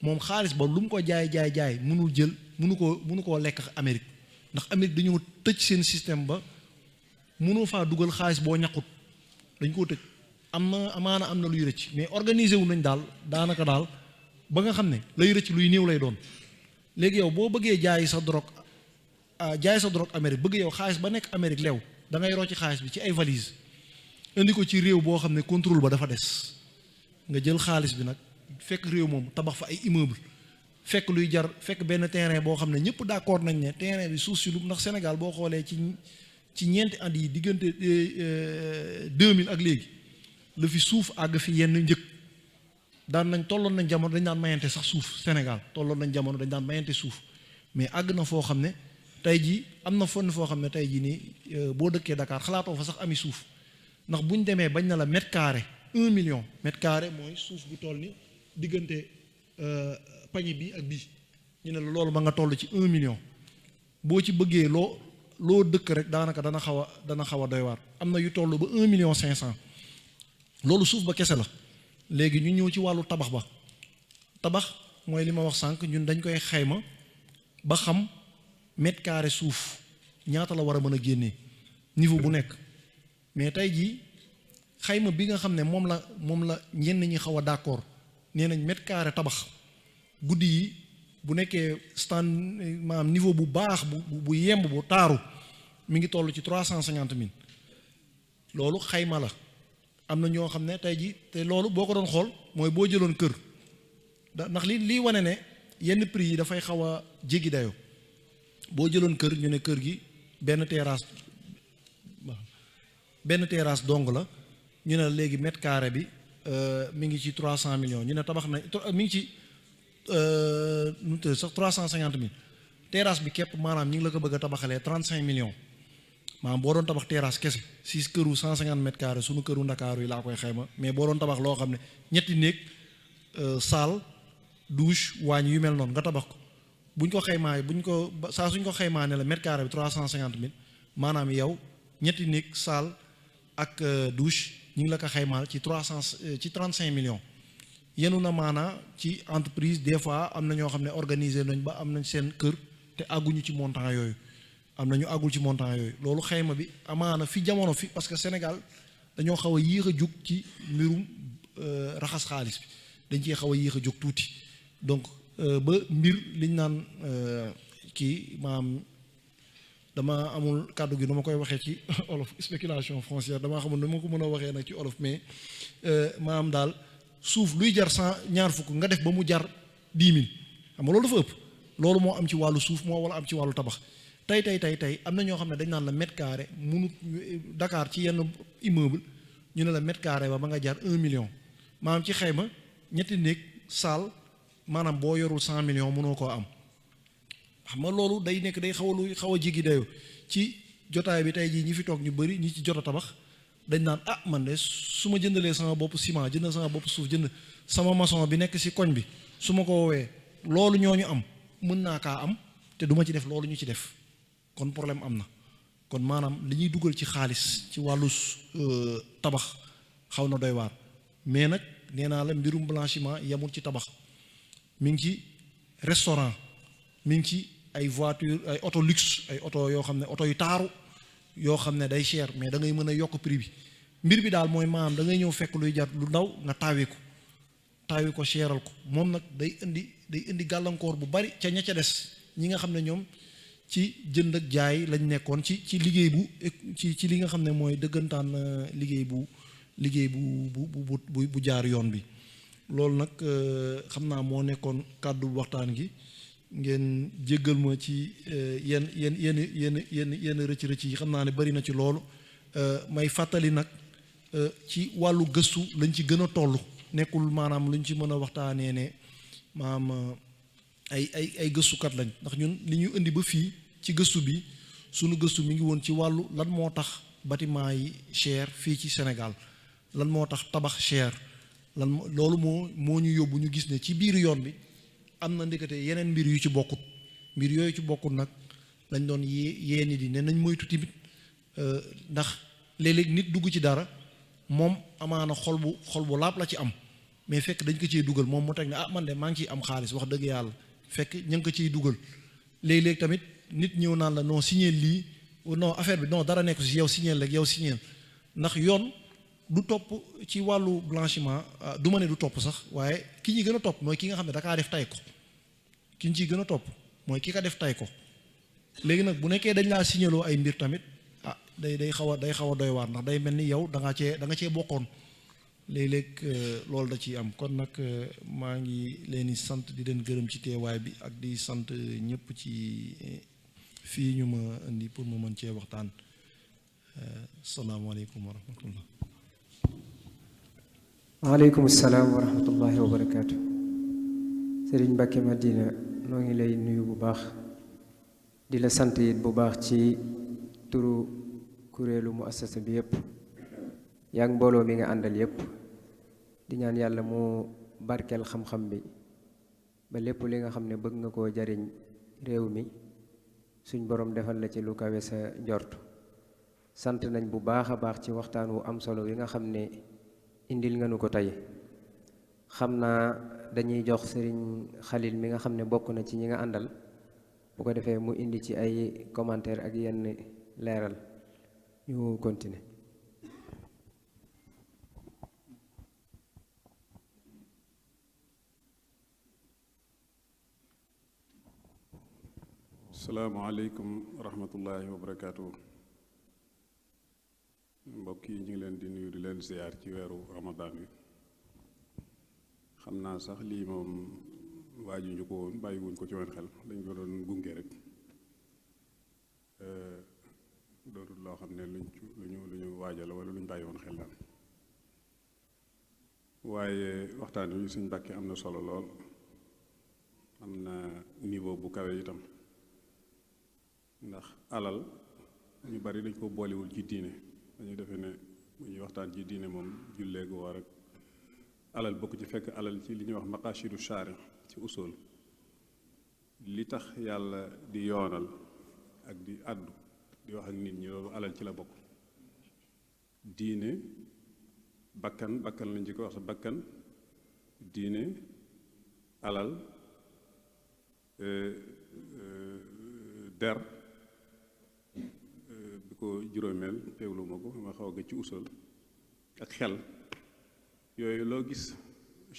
Speaker 3: moom xaalis ba lu mu ko jaay mënu koo lekk Amérique ndax Amérique dañoo tëj seen système ba mënoo faa dugal xaalis boo ñaqut dañ koo tëj amaana am na luy rëcc mais organisé wu nañ daal daanaka daal ba nga xam ne lay rëcc luy néew lay doon léegi yow boo bëggee jaay sa drogue Amérique bëgg yow xaalis ba nekk Amérique leew da ngay rocci xaalis bi ci ay valise indi ko ci réew boo xam ne contrôle ba dafa des nga jël xaalis bi nag fekk réew moom tabax fa ay immeuble fekk benn terrain boo xam ne ñëpp d'accord nañ ne terrain bi suuf si lu ndax Sénégal boo xoolee ci ñeenti at yi diggante 2000 ak léegi la fi suuf àgg fi yenn njëkk tolloon nañ jamono dañ daan mayante sax suuf Sénégal tolloon nañ jamono dañ daan mayante suuf mais àgg na foo xam ne tey jii am na foo xam ne tey jii nii boo dëkkee Dakar xalaatoo fa sax ami suuf ndax bu ñu demee bañ na la mètre carré 1 million mètre carré mooy suuf bu toll ni diggante pañe bi ak bii ñu ne la loolu ma nga toll ci 1 million boo ci bëggee loo dëkk rek daanaka dana xaw a doy waar am na yu toll ba 1 million 500 loolu suuf ba kese la léegi ñu ñëw ci wàllu tabax mooy li ma wax sànq ñun dañ koy xayma ba xam mètre carré suuf ñaata la war a mën a génnee niveau bu nekk mais tey jii xayma bi nga xam ne moom la ñenn ñi xaw a d'accord nee nañ mètre carré tabax guddi yi bu nekkee maanaam niveau bu baax bu yemb bu taaru mi ngi toll ci 350 000 loolu xayma la am na ñoo xam ne tey jii te loolu boo ko doon xool mooy boo jëloon kër ndax lii wane ne yenn prix yi dafay xaw a jéggi dayoo boo jëloon kër ñu ne kër gi benn terrasse dong la ñu ne léegi mètre carré bi mi ngi ci 300 millions ñu ne tabax na mi ngi ci nu mu sax 350 000 terrasse bi képp maanaam ñu ngi la ko bëgg a tabaxalee 35 millions maanaam boo doon tabax terrasse kese si këru 150 mètres carrés sunu këru Ndakaaru yi laa koy xayma mais boo doon tabax loo xam ne ñetti néeg salle douche waañ yu mel noonu nga tabax ko buñ ko xaymaa suñ ko xaymaa ne la mètre carré bi 350 000 maanaam yow ñetti néeg salle ak douche ñu ngi la ko xaymaal ci 35 millions yenu na maanaa ci entreprise des fois am na ñoo xam ne organiser nañ ba am nañ seen kër te àgguñu ci montant yooyu am na ñu àggul ci montant yooyu loolu xayma bi amaana fi jamono fi parce que Sénégal dañoo xaw a yéex a jug ci mbirum raxas xaalis bi dañ ciy xaw a yéex a jug tuuti donc ba mbir liñ naan kii maam dama amul kàddu gi nu ma koy waxee ci olof spéculation foncière damaa xamul nu ma ko mën a waxee nag ci olof mais maam daal suuf luy jar 100 nga def ba mu jar 10 000 xam nga loolu dafa ëpp loolu moo am ci wàllu suuf moo wala am ci wàllu tabax tey am na ñoo xam ne dañ naan la mètre carré munut Dakar ci yenn immeuble ñu ne la mètre carré ba nga jar 1 million maanaam ci xayma ñetti néeg salle maanaam boo yorul 100 millions mënoo koo am xam nga loolu day nekk day xaw a jigi dayoo ci jotaay bi tey jii ñi fi toog ñu bëri ñi ci jot a tabax dañ naan man de su ma jëndalee sama bopp ciment jënd sama bopp suuf jënd sama maçon bi nekk ci koñ bi su ma ko woowee loolu ñooñu am mën naa kaa am te duma ci def loolu ñu ci def kon problème am na kon maanaam li ñuy dugal ci xaalis ci wàllu tabax xaw na doy waar mais nag nee naa la mbirum blanchiment yemul ci tabax mi ngi ci restaurant mi ngi ci ay voiture ay auto luxe ay auto yoo xam ne auto yu taaru yoo xam ne day cher mais da ngay mën a yokk prix bi mbir bi daal mooy maanaam da ngay ñëw fekk luy jar lu ndaw nga taawi ko seeral ko moom nag day indi gàllankoor bu bari ca ña ca des ñi nga xam ne ñoom ci jënd ak jaay lañ nekkoon ci liggéey bu ci li nga xam ne mooy dëggantaan liggéey bu jaar yoon bi loolu nag xam naa moo nekkoon kàddu waxtaan gi ngeen jéggal ma ci yenn rëcc yi xam naa ne bari na ci loolu may fàttali nag ci wàllu gëstu lañ ci gën a toll nekkul maanaam luñ ci mën a waxtaanee ne maanaam ay gëstukat lañ ndax ñun li ñu indi ba fii ci gëstu bi sunu gëstu mi ngi woon ci wàllu lan moo tax bâtiment yi cher fii ci Sénégal lan moo tax tabax cher loolu moo ñu yóbbu ñu gis ne ci biir yoon bi am na ndekete yeneen mbir yu ci bokkut mbir yooyu ci bokkut nag lañ doon yee nit yi ne nañ moytu tamit ndax léeg-léeg nit dugg ci dara moom amaana xol bu laab la ci am mais fekk dañ ko ciy dugal moom mu teg ne man de maa ngi ciy am xaalis wax dëgg yàlla fekk ña ngi ko ciy dugal léeg-léeg tamit nit ñëw naan la non signé lii non affaire bi non dara nekk si yow signé rek yow signé ndax yoon du topp ci wàllu blanchiment du ma ne du topp sax waaye ki ñi gën a topp mooy ki nga xam ne dakaa def tay ko ki ñu ciy gën a topp mooy ki ka def tay ko léegi nag bu nekkee dañ laa signaloo ay mbir tamit day xaw a doy waar ndax day mel ni yow da nga cee bokkoon léeg-léeg loolu da ciy am kon nag maa ngi leen di sant di leen gërëm ci teewaay bi ak di sant ñëpp ci fii ñu ma indi pour ma mën cee waxtaan salaamaaleykum wa rahmatullah.
Speaker 2: waaleykum salaam wa rahmatullahi wa barakaatu. Sëriñ Mbàkke Madina noo ngi lay nuyu bu baax di la sant it bu baax ci turu kuréelu mu assasa bi yépp yaa ngi mbooloo mi nga àndal yépp di ñaan yàlla mu barkeel xam-xam bi ba lépp li nga xam ne bëgg nga koo jariñ réew mi suñ borom defal la ci lu kawe sa njort sant nañ bu baax a baax ci waxtaan wu am solo wi nga xam ne indil nga nu ko tey xam naa dañuy jox sëriñ Xalil mi nga xam ne bokk na ci ñi nga àndal bu ko defee mu indi ci ay commentaire ak yenn leeral ñu continuer.
Speaker 4: asalaamaaleykum wa rahmatullahi wa barakaatu. mbokk yi ñu ngi leen di nuyu di leen ziyaar ci weeru ramadaan wi xam naa sax lii moom waajuñu ko woon bàyyiwuñ ko ci woon xel dañ ko doon gunge rek dootul loo xam ne lu ñu waajal wala lu ñu bàyyi woon xel daal waaye waxtaan wi suñ Mbàkke am na solo lool am na niveau bu kawe itam ndax alal ñu bari dañ ko boolewul ci diine dañuy defe ne bu ñuy waxtaan ci diine moom jullee gu war ak alal bokk ci fekk alal ci li ñuy wax maqaasidu shaari ci usul li tax yàlla di yoonal ak di àddu di wax ak nit ñi loolu alal ci la bokk diine bakkan lañ ci ko wax sa bakkan diine alal der bi ko juróomeel teewlu ma ko ma xaw a gëj ci usul ak xel yooyu loo gis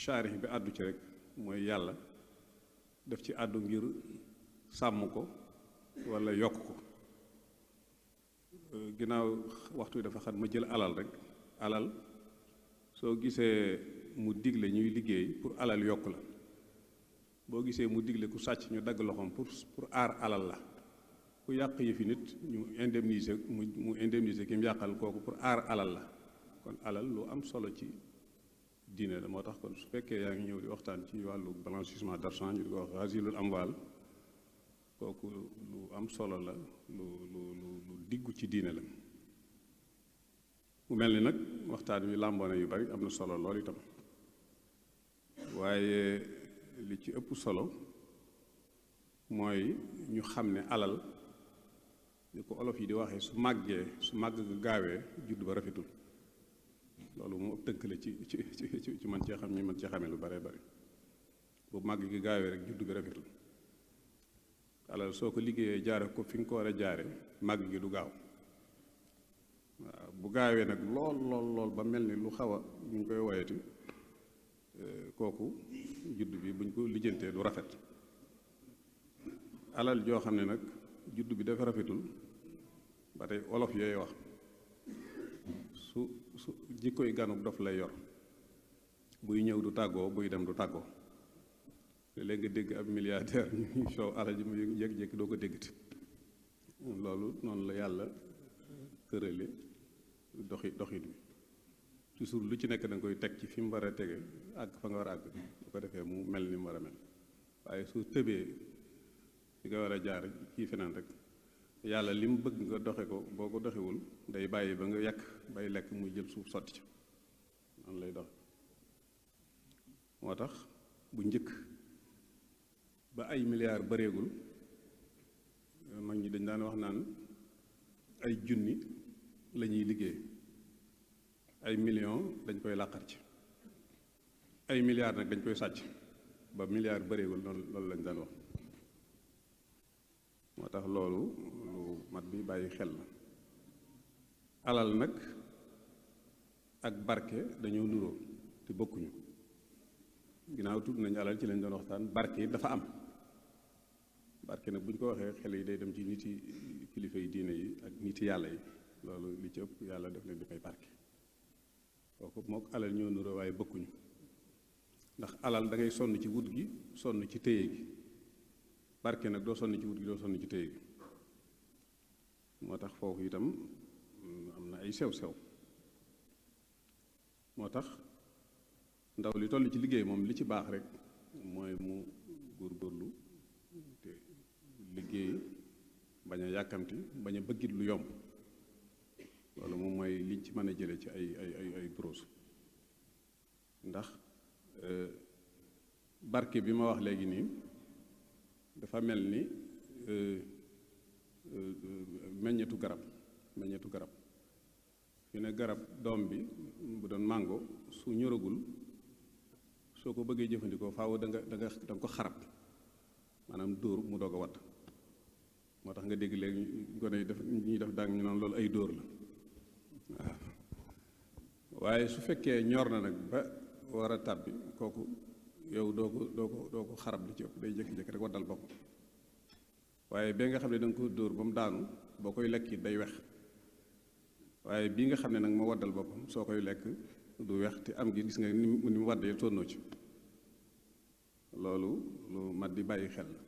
Speaker 4: shaarix bi àddu ci rek mooy yàlla def ci àddu ngir sàmm ko walla yokk ko ginnaaw waxtu wi dafa xat ma jël alal rek alal soo gisee mu digle ñuy liggéey pour alal yokk la boo gisee mu digle ku sàcc ñu dagg loxoom pour aar alal la ku yàq yëfi nit ñu indemniser mu indemniser ki mu yàqal kooku pour aar alal la kon alal lu am solo ci diine la moo tax kon su fekkee yaa ngi ñëw di waxtaan ci wàllu blanchissement d'argent ñu di ko wax ghasilul amwal kooku lu am solo la lu diggu ci diine la mu mel ni nag waxtaan wi làmboona yu bari am na solo lool itam waaye li ci ëpp solo mooy ñu xam ne alal ni ko olof yi di waxee su màgg ga gaawee judd ba rafetul loolu moom ëpp tënk la ci man cee xam ñi man cee xamee lu bare bari bu màgg gi gaawee rek judd bi rafetul alal soo ko liggéeyee jaare ko fi nga ko war a jaare màgg gi du gaaw waaw bu gaawee nag lool lool lool ba mel ni lu xaw a ñu ngi koy woyati kooku judd bi buñ ko lijjantee du rafet. alal joo xam ne nag judd bi dafa rafetul ba tey olof yooyu wax su jikkoy ganuk dof lay yor buy ñëw du tàggoo buy dem du tàggoo léeg nga dégg ab milliardaire ñu soow alal ji mu jékki-jékki doo ko déggati loolu noonu la yàlla tërale doxit bi toujours lu ci nekk da nga koy teg ci fi mu war a tege àgg fa nga war a àgg bu ko defee mu mel ni mu war a mel waaye su tëbee fi nga war a jaar kii feneen rek yàlla li mu bëgg nga doxe ko boo ko doxewul day bàyyi ba nga yàq bay lekk muy jël suuf sotti ci noonu lay dox moo tax bu njëkk ba ay milliards bareegul mag ñi dañ daan wax naan ay junni la ñuy liggéey ay millions dañ koy làqar ci ay milliards nag dañ koy sàcc ba milliards bareegul loolu lañ daan wax moo tax loolu lu mat bi bàyyi xel la alal nag ak barke dañoo nuroo te bokkuñu ginnaaw tudd nañu alal ci lañ doon waxtaan barke yi dafa am barke nag bu ñu ko waxee xel yi day dem ci nit yi kilifa yi diine yi ak nit yi yàlla yi loolu li ci ëpp yàlla def leen di fay barke kooku mook alal ñoo nuroo waaye bokkuñu ndax alal da ngay sonn ci wut gi sonn ci téye gi barke nag doo sonn ci wut gi doo sonn ci téye gi moo tax foofu itam am na ay sew-sew moo tax ndaw li toll ci liggéey moom li ci baax rek mooy mu góorgóorlu te liggéey bañ a yàkkamti bañ a bëggit lu yomb loolu moom mooy liñ ci mën a jële ci ay brousse ndax barke bi ma wax léegi nii dafa mel ni meññetu garab fi ne garab doom bi bu doon màngo su ñoragul soo ko bëggee jëfandikoo faaw da nga ko xarab maanaam dóor mu doog a watt moo tax nga dégg léegi gone yi ñuy def dang ñu naan loolu ay dóor la waaw waaye su fekkee ñor na nag ba war a tàbbi kooku yow doo ko xarab li ci ëpp day jékki-jékki rek waddal bopp waaye ba nga xam ne da nga ko dóor ba mu daanu boo koy lekk it day wex waaye bii nga xam ne nag ma waddal boppam soo koy lekk du wex te am gi gis nga ni mu waddee sonnoo ci loolu lu mat di bàyyi xel la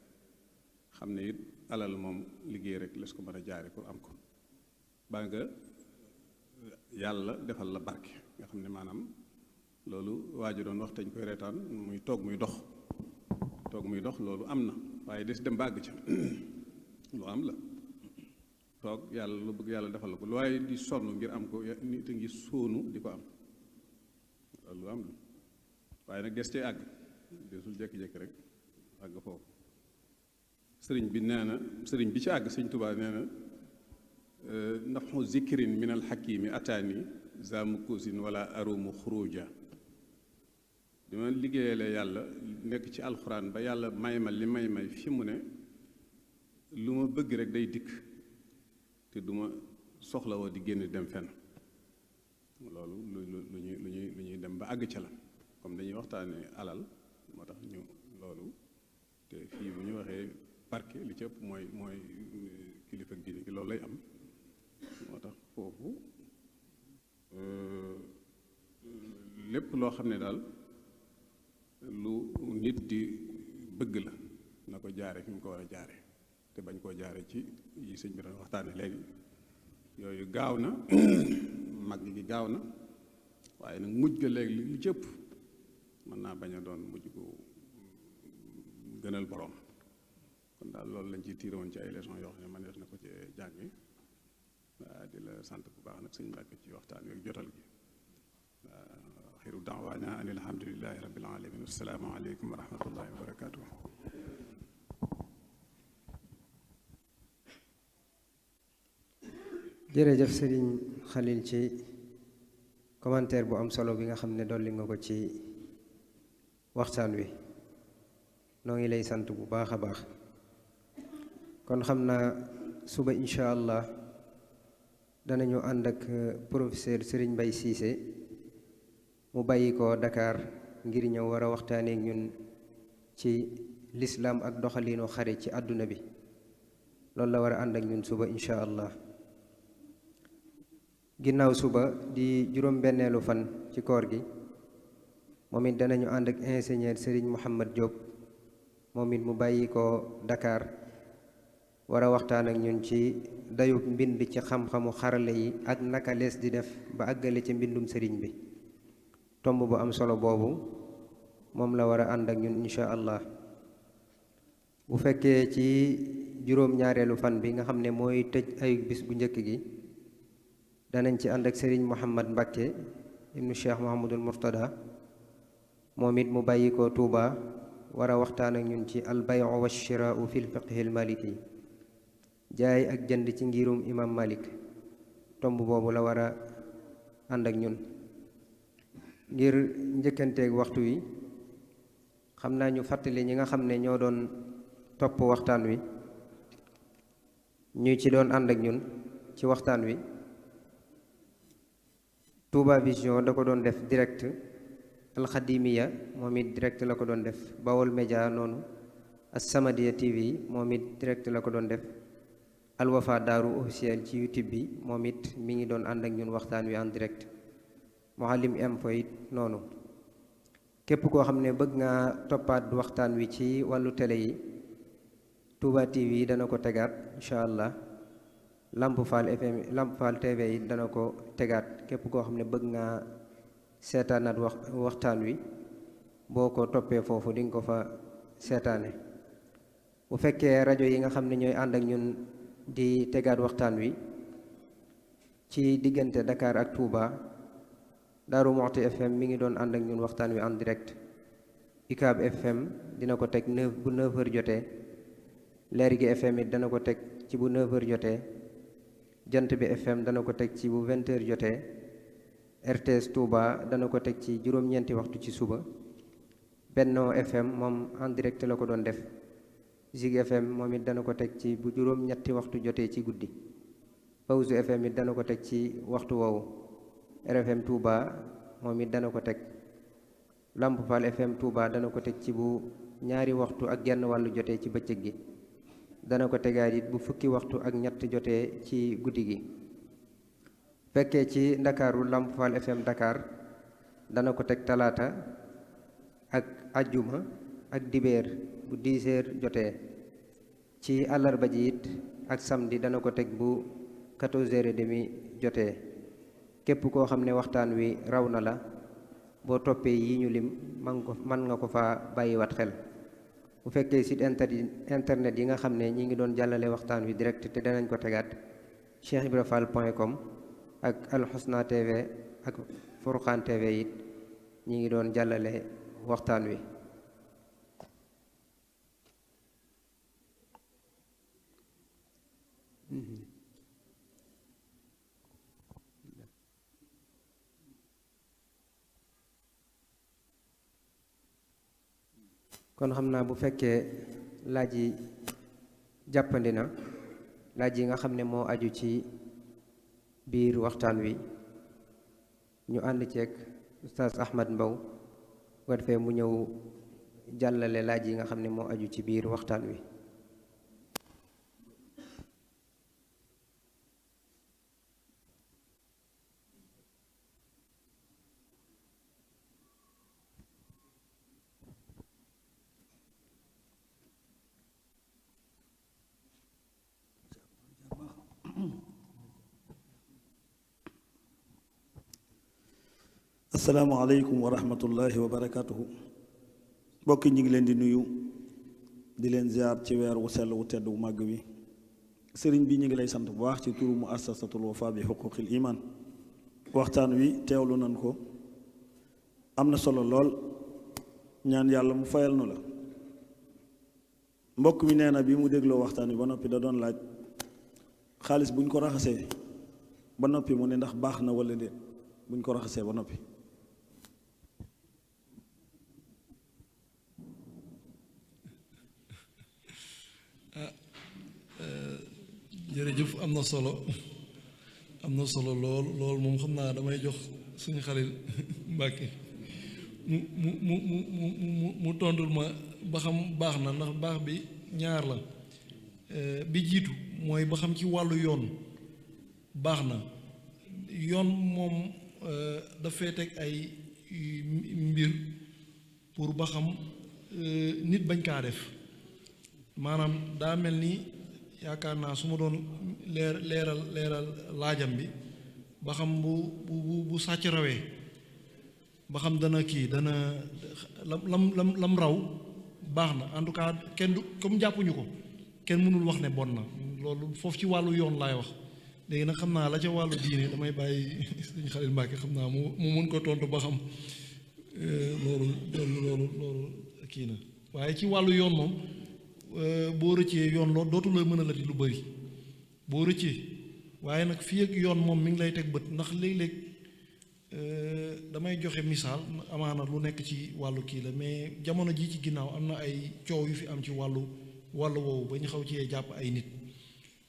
Speaker 4: xam ne it alal moom liggéey rek les ko mën a jaare pour am ko baa nga yàlla defal la barke nga xam ne maanaam loolu waa ji doon wax te ñu koy reetaan muy toog muy dox loolu am na waaye des dem ba àgg ca lu am la toog yàlla lu bëgg yàlla defal la ko lu waaye di sonn ngir am ko nit a ngi sóonu di ko am loolu lu am la waaye nag des cee àgg desul jékki-jékki rek àgg foofu sëriñ bi ci àgg sëriñ Tuubaa nee na nafxu zikrin min alxakimi ataani zamukusin wala arumu xuruja bi ma liggéeyale yàlla nekk ci alxuraan ba yàlla may ma li may fi mu ne lu ma bëgg rek day dikk te du ma soxlawoo di génn dem fenn loolu lu ñuy dem ba àgg ca la comme dañuy waxtaanee alal moo tax ñu loolu te fii bu ñu waxee barke li ci ëpp mooy kilifa diine gi loolu lay am moo tax foofu lépp loo xam ne daal lu nit di bëgg la na ko jaare fi mu ko war a jaare te bañ koo jaare ci yi sëñ bi doon waxtaane léegi yooyu gaaw na mag gi gaaw na waaye nag mujj ga léegi li ci ëpp mën naa bañ a doon mujj gu gënal borom kon daal loolu lañ ci tiire woon ci ay leçons yoo xam ne man na ko ci jàngi waa di la sant bu baax nag sëñ Mbàkke ci waxtaan wi ak jotal gi axiru daawaana an alhamdulilahi rabbil alamin assalaamu aleykum wa rahmatullahi wa barakatuh
Speaker 2: jërëjëf sëriñ Xalil ci commentaire bu am solo bi nga xam ne dolli nga ko ci waxtaan wi noo ngi lay sant bu baax a baax kon xam naa suba incha allah danañu ànd ak professeur Serigne Mbaye Cissé mu bàyyi ko Dakar ngir ñëw war a waxtaaneek ñun ci lislaam ak doxaliinu xare ci àdduna bi loolu la war a ànd ak ñun suba insha allah. ginnaaw suba di juróom-benneelu fan ci koor gi moom it danañu ànd ak ingénieur Serigne Mouhamad Diop moom it mu bàyyi ko Dakar war a waxtaan ak ñun ci dayub mbind ci xam-xamu xarale yi ak naka lees di def ba àggale ci mbindum sëriñ bi tomb bu am solo boobu moom la war a ànd ak ñun insha allah. bu fekkee ci juróom-ñaareelu fan bi nga xam ne mooy tëj ay bis bu njëkk gi danañ ci ànd ak Serigne Mouhamad Mbakke ibnu Cheikh Mouhamadul Murtada moom it mu bàyyi ko Touba war a waxtaan ak ñun ci albayu wa shiraau fi lfiqhi almaliki jaay ak jënd ci ngirum imam Malik tomb boobu la war a ànd ak ñun. ngir njëkkanteeg waxtu wi xam naa ñu fàttali ñi nga xam ne ñoo doon topp waxtaan wi ñu ci doon ànd ak ñun ci waxtaan wi. Touba Vision da ko doon def direct, Alxadimiya moom it direct la ko doon def, Bawol Média noonu, As-Samadiyya TV moom it direct la ko doon def, Alwafa Daaru officiel ci YouTube bi moom it mi ngi doon ànd ak ñun waxtaan wi en direct, Mouhalim Info it noonu. képp koo xam ne bëgg nga toppaat waxtaan wi ci wàllu télé yi Touba TV dana ko tegaat incha allah. Lamp Fall FM Lamp Fall TV yi dana ko tegaat képp koo xam ne bëgg nga seetaanaat waxtaan wi boo ko toppee foofu di nga ko fa seetaane. bu fekkee rajo yi nga xam ne ñooy ànd ak ñun di tegaat waxtaan wi ci diggante Dakar ak Touba, Daaru Muxti FM mi ngi doon ànd ak ñun waxtaan wi en direct. UCAB FM dina ko teg bu 9h jotee, Lergui FM it dana ko teg ci bu 9h jotee, Jant bi FM dana ko teg ci bu 20h jotee, RTS Touba dana ko teg ci juróom-ñeenti waxtu ci suba, Benno FM moom en direct la ko doon def, Zig FM moom it dana ko teg ci bu juróom-ñetti waxtu jotee ci guddi, Fawzu FM it dana ko teg ci waxtu woowu, RFM Touba moom it dana ko teg, Lamp Fall FM Touba dana ko teg ci bu ñaari waxtu ak genn wàllu jotee ci bëccëg gi, dana ko tegaat it bu fukki waxtu ak ñett jotee ci guddi gi. fekkee ci Ndakaaru Lamp Fall FM Dakar dana ko teg talaata ak ajjuma ak dibeer bu 10h jotee, ci àllarba ji it ak samedi dana ko teg bu 14h30 jotee. képp koo xam ne waxtaan wi raw na la boo toppee yi ñu lim mën nga ko fa bàyyiwaat xel. bu fekkee site internet yi nga xam ne ñi ngi doon jàllale waxtaan wi direct te danañ ko tegaat, cheikhibrafall.com ak Alxusna TV ak Furqaan TV it ñi ngi doon jàllale waxtaan wi. kon xam naa bu fekkee laaj yi jàppandi na, laaj yi nga xam ne moo aju ci biir waxtaan wi ñu ànd ceeg Oustaz Ahmad Mbow bu ko defee mu ñëw jàllale laaj yi nga xam ne moo aju ci biir waxtaan wi.
Speaker 5: asalaamaaleykum wa rahmatullahi wa barakatuhu. mbokk ñi ngi leen di nuyu di leen ziar ci weer wu sell wu tedd wu màgg wi. sëriñ bi ñu ngi lay sant bu baax ci turu mu assasatul wafa bi xuquqil iman. waxtaan wi teewlu nañ ko, am na solo lool, ñaan yàlla mu fayal nu la. mbokk mi nee na bi mu dégloo waxtaan wi ba noppi da doon laaj xaalis buñ ko raxasee ba noppi mu ne ndax baax na wala déet buñ ko raxasee ba noppi.
Speaker 3: jërëjëf, am na solo. am na solo lool moom xam naa damay jox suñu Xalil Mbàkke mu tontul ma ba xam baax na, ndax baax bi ñaar la. Bi jiitu mooy ba xam ci wàllu yoon baax na. Yoon moom dafay teg ay mbir pour ba xam nit bañ kaa def, maanaam daa mel ni yaakaar naa su ma doon leeral laajam bi ba xam bu sàcc rawee ba xam dana lam raw baax na. En tout cas kenn du comme jàppuñu ko kenn mënul wax ne bon na, loolu foofu ci wàllu yoon laay wax. léegi nag xam naa la ca wàllu diine damay bàyyi Sëñ Xalil Mbàkke xam naa mu mën ko tontu ba xam loolu kii na. waaye ci wàllu yoon moom boo rëccee yoon loolu dootu la mën a lati lu bëri boo rëccee, waaye nag fii ak yoon moom mi ngi lay teg bët. ndax léeg-léeg damay joxe misaal, amaana lu nekk ci wàllu kii la, mais jamono ji ci ginnaaw am na ay coow yu fi am ci wàllu woowu ba ñu xaw ci jàpp ay nit.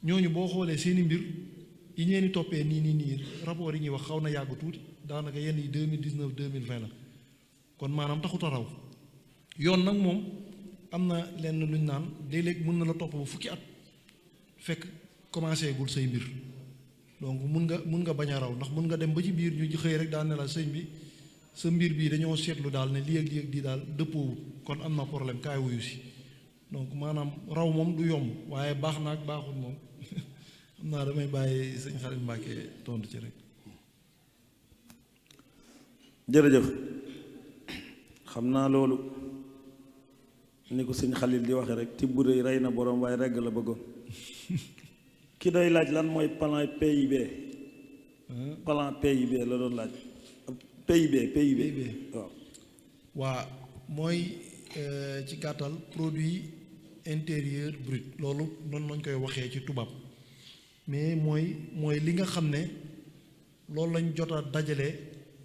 Speaker 3: ñooñu boo xoolee seeni mbir yi ñeeni toppee nii rapport yi ñuy wax xaw na yàgg tuuti, daanaka yenn yi 2019 2020 la, kon maanaam taxut a raw. yoon nag moom am na lenn luñ naan léeg-léeg mën na la topp ba fukki at fekk commencé gul say mbir, donc mun nga bañ a raw, ndax mun nga dem ba ci biir ñu xëy rek daal ne la sëñ bi sa mbir bii dañoo seetlu daal ne lii ak di daal dëppoowut, kon am na problème kaay wuyu si. donc maanaam raw moom du yomb, waaye baax na ak baaxul moom xam naa damay bàyyi Sëñ Xalil Mbàkke tontu ci rek.
Speaker 5: jërëjëf, xam naa loolu ni ko Sëñ Xalil di waxe rek tibb rëy rey na borom waaye regg la bëggoon. ki doy laaj lan mooy plan PIB. plan PIB la doon laaj. PIB waaw.
Speaker 3: waa mooy ci gàttal produit intérieur brut, loolu noonu lañ koy waxee ci tubaab, mais mooy li nga xam ne loolu lañ jot a dajale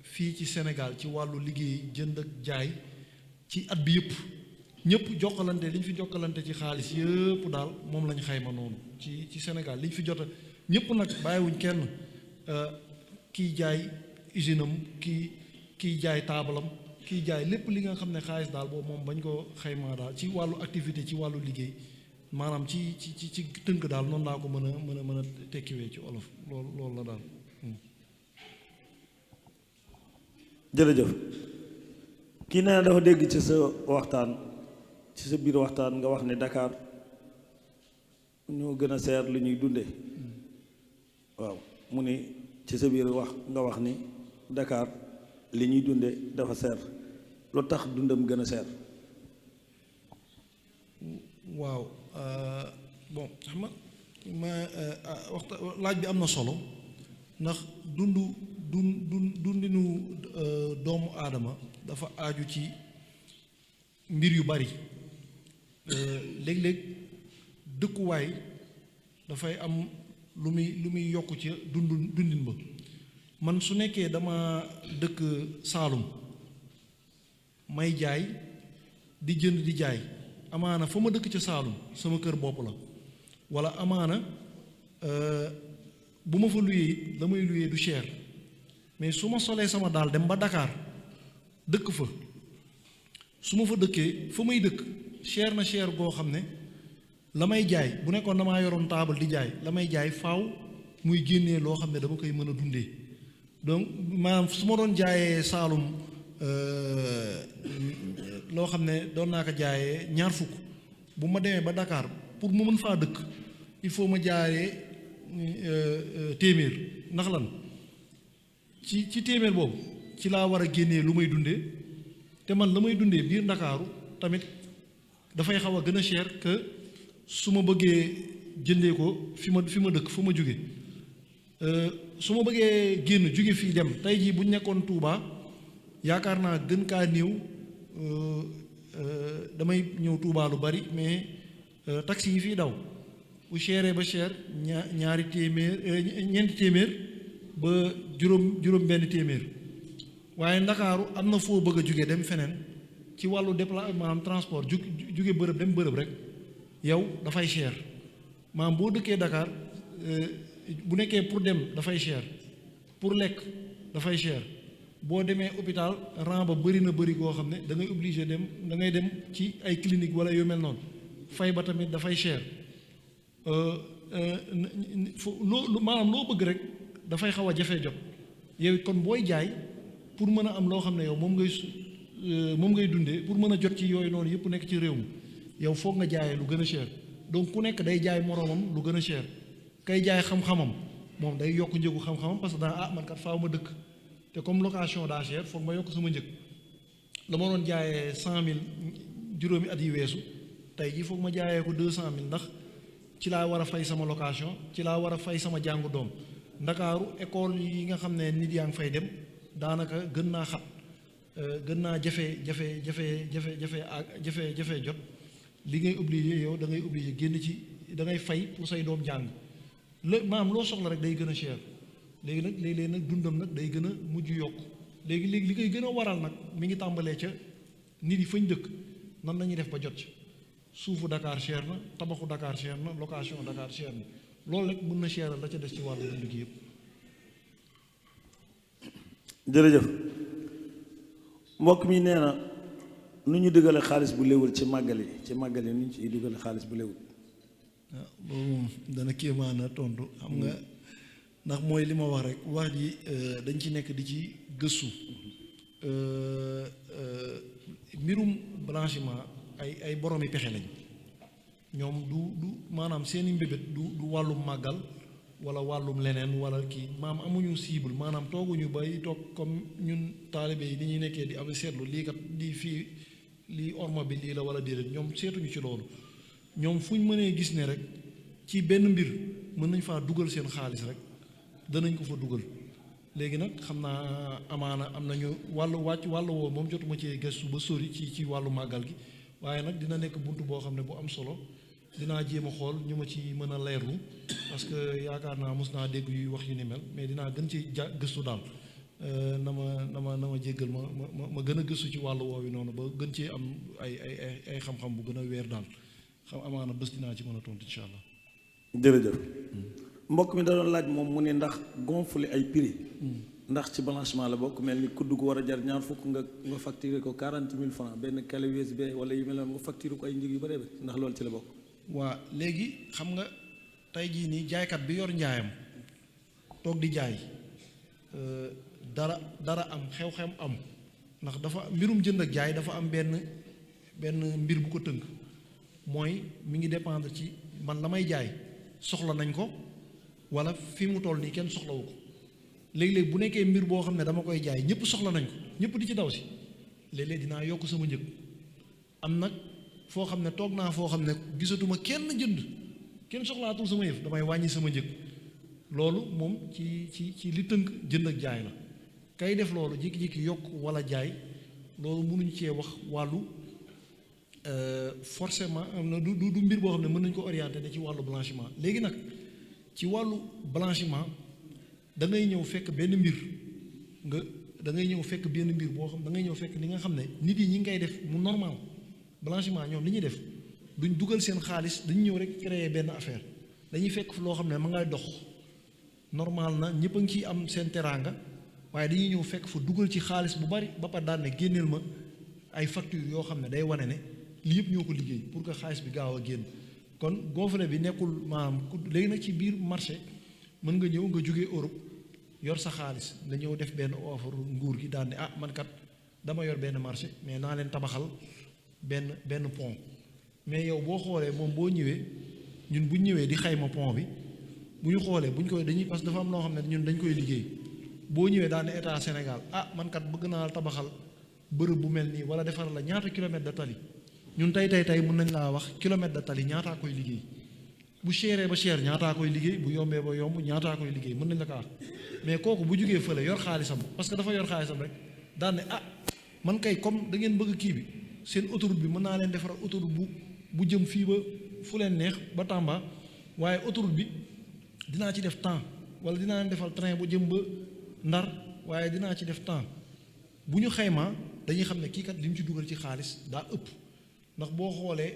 Speaker 3: fii ci Sénégal ci wàllu liggéey jënd ak jaay ci at bi yëpp. ñëpp jokkalante li ñu fi jokkalante ci xaalis yëpp daal moom lañ xayma noonu ci Sénégal li ñu fi jot a ñëpp nag bàyyiwuñ kenn, kiy jaay usine am kiy jaay taabalam, kiy jaay lépp li nga xam ne xaalis daal boobu moom bañ ko xaymaa daal ci wàllu activité ci wàllu liggéey, maanaam ci tënk daal noonu laa ko mën a tekkiwee ci olof loolu la daal.
Speaker 5: jërëjëf, kii nee na dafa dégg ci sa waxtaan, ci sa biir waxtaan nga wax ne Dakar ñoo gën a seer li ñuy dunde. waaw mu ni ci sa biir wax nga wax ni Dakar li ñuy dunde dafa seer, lu tax dundam gën a seer.
Speaker 3: waaw bon xam nga laaj bi am na solo, ndax dundinu doomu aadama dafa aaju ci mbir yu bari. léeg-léeg dëkkuwaay dafay am lu muy yokk ci dundin ba. man su nekkee dama dëkk Saalum may jaay di jënd di jaay, amaana fa ma dëkk ca Saalum sama kër bopp la, walla amaana bu ma fa luyee it la may luyee du cher, mais su ma solee sama daal dem ba Dakar dëkk fa, su ma fa dëkkee fa may dëkk cher na cher goo xam ne la may jaay bu nekkoon damaa yoroon taabal di jaay la may jaay faaw muy génnee loo xam ne dama koy mën a dundee. donc maanaam su ma doon jaayee Saalum loo xam ne doon naa ko jaayee ñaar fukk, bu ma demee ba Dakar pour mu mën faa dëkk il faut ma jaayee téeméer. ndax lan ci téeméer boobu ci laa war a génnee lu may dundee, te man la may dundee biir Ndakaaru tamit dafay xaw a gën a cher que su ma bëggee jëndee ko fi ma dëkk fu ma jóge. su ma bëggee génn jóge fii dem tey jii bu ñu nekkoon Touba yaakaar naa gën kaa néew damay ñëw Touba lu bari, mais taxi yi fii daw bu chéré ba cher ñaari téeméer ñeenti téeméer ba juróom benn téeméer. waaye Ndakaaru am na foo bëgg a jóge dem feneen ci wàllu déplacement maanaam transport jóge bërëb dem bërëb rek yow dafay cher. maanaam boo dëkkee Dakar bu nekkee pour dem dafay cher pour lekk dafay cher boo demee hôpital rang ba bëri na bëri goo xam ne da ngay obligé dem da ngay dem ci ay clinique wala yu mel noonu fay ba tamit dafay cher maanaam loo bëgg rek dafay xaw a jafe jot yow kon booy jaay pour mën a am loo xam ne yow moom ngay dundee pour mën a jot ci yooyu noonu yëpp nekk ci réew mi yow foog nga jaayee lu gën a cher donc ku nekk day jaay moroomam lu gën a cher kay jaay xam-xamam moom day yokk njëgu xam-xamam parce que daa man kat faaw ma dëkk te comme location daa cher foog ma yokk sama njëg la ma doon jaayee 100 000 juróomi at yi weesu tey jii foog ma jaayee ko 200 000 ndax ci laa war a fay sama location ci laa war a fay sama jàngu doom ndakaaru école yi nga xam ne nit yaa ngi fay dem daanaka gën naa xat gën naa jafe jot li ngay obligé yow da ngay obligé génn ci da ngay fay pour say doom jàng maanaam loo soxla rek day gën a cher léegi nag léeg-léeg nag dundam nag day gën a mujj yokk léegi li koy gën a waral nag mi ngi tàmbalee ca nit yi fañ dëkk nan la ñuy def ba jot ci suufu Dakar cher na tabaxu Dakar cher na location Dakar cher na loolu rek mën na cheral la ca des ci wàllu dund gi yëpp.
Speaker 5: jërëjëf mbokk mi nee na nu ñu dugale xaalis bu léwul ci màggal yi nu ñu ciy dugale xaalis bu léwul.
Speaker 3: waaw boobu moom dana kéemaana tontu xam nga ndax mooy li ma wax rek wax ji dañ ci nekk di ci gëstu mbirum blanchiment ay boromi pexe lañ ñoom du maanaam seeni mbébét du wàllum màggal wala wàllum leneen wala kii maam amuñu cible maanaam tooguñu bay toog comme ñun taalibe yi ni ñuy nekkee di am seetlu lii kat di fii lii orma bi lii la wala déedéet ñoom seetuñu ci loolu ñoom fu ñu mënee gis ne rek ci benn mbir mën nañ faa dugal seen xaalis rek danañ ko fa dugal léegi nag xam naa amaana am nañu wàllu woo moom jotuma ci gëstu ba sori ci wàllu màggal gi waaye nag dina nekk bunt boo xam ne bu am solo dinaa jéem a xool ñu ma ci mën a leerlu parce que yaakaar naa mos naa dégg yuy wax yu ni mel mais dinaa gën ci gëstu daal na ma jéggal ma gën a gëstu ci wàllu woowu noonu ba gën cee am ay xam-xam bu gën a weer daal xam amaana bés dinaa ci mën a tontu incha allah.
Speaker 5: jërëjëf mbokk mi da doon laaj moom mu ne ndax gonfler ay prix ndax ci blanchiment la bokk mel ni kudd gu war a jar ñaar fukk nga facturé ko 40 000 francs benn clé USB wala yu mel noonu nga facturé ko ay njëg yu bëree ba ndax loolu ci la bokk.
Speaker 3: waa léegi xam nga tey jii nii jaaykat bi yor njaayam toog di jaay dara am xew-xew am ndax dafa mbirum jënd ak jaay dafa am benn mbir bu ko tënk mooy mi ngi dépendre ci man la may jaay soxla nañ ko wala fi mu toll nii kenn soxlawu ko léegi-léegi bu nekkee mbir boo xam ne dama koy jaay ñëpp soxla nañ ko ñëpp di ci daw si léeg-léeg dinaa yokk sama njëg am nag foo xam ne toog naa foo xam ne gisatuma kenn jënd kenn soxlaatul sama yëf damay wàññi sama njëg loolu moom ci li tënk jënd ak jaay la kay def loolu jékki-jékki yokk wala jaay loolu mënuñ cee wax wàllu forcément am na du mbir boo xam ne mën nañ ko orienté ne ci wàllu blanchiment léegi nag ci wàllu blanchiment da ngay ñëw fekk benn mbir da ngay ñëw fekk benn mbir boo xam da ngay ñëw fekk li nga xam ne nit yi ñi ngi koy def mu normal blanchiment ñoom li ñuy def duñ dugal seen xaalis dañu ñëw rek créer benn affaire dañuy fekk loo xam ne ma ngay dox normal na ñëpp a ngi ciy am seen teraanga waaye dañuy ñëw fekk fa dugal ci xaalis bu bari ba pare daan ne génneel ma ay facture yoo xam ne day wane ne lii yëpp ñoo ko liggéey pour que xaalis bi gaaw a génn kon gonfle bi nekkul maanaam léegi nag ci biir marché mën nga ñëw nga jógee Europe yor sa xaalis nga ñëw def benn offre nguur gi daan ne ah man kat dama yor benn marché mais naa leen tabaxal benn pont mais yow boo xoolee moom boo ñëwee ñun bu ñëwee di xayma pont bi bu ñu xoolee bu ñu koy dañuy parce que dafa am loo xam ne ñun dañ koy liggéey boo ñëwee daan ne état Sénégal ah man kat bëgg naa tabaxal bërëb bu mel nii wala defar la ñaata kilomètre de tali ñun tey mën nañ laa wax kilomètre de tali ñaataa koy liggéey bu chéré ba cher ñaataa koy liggéey bu yombee ba yomb ñaataa koy liggéey mën nañ la ko wax mais kooku bu jógee fële yor xaalisam parce que dafa yor xaalisam rek daan ne ah man kay comme da ngeen bëgg kii bi seen autoroute bi mën naa leen defaral autoroute bu jëm fii ba fu leen neex ba Tamba waaye autoroute bi dinaa ci def temps wala dinaa leen defal train bu jëm ba Ndar waaye dinaa ci def temps bu ñu xaymaa dañuy xam ne kii kat li mu ci dugal ci xaalis daa ëpp ndax boo xoolee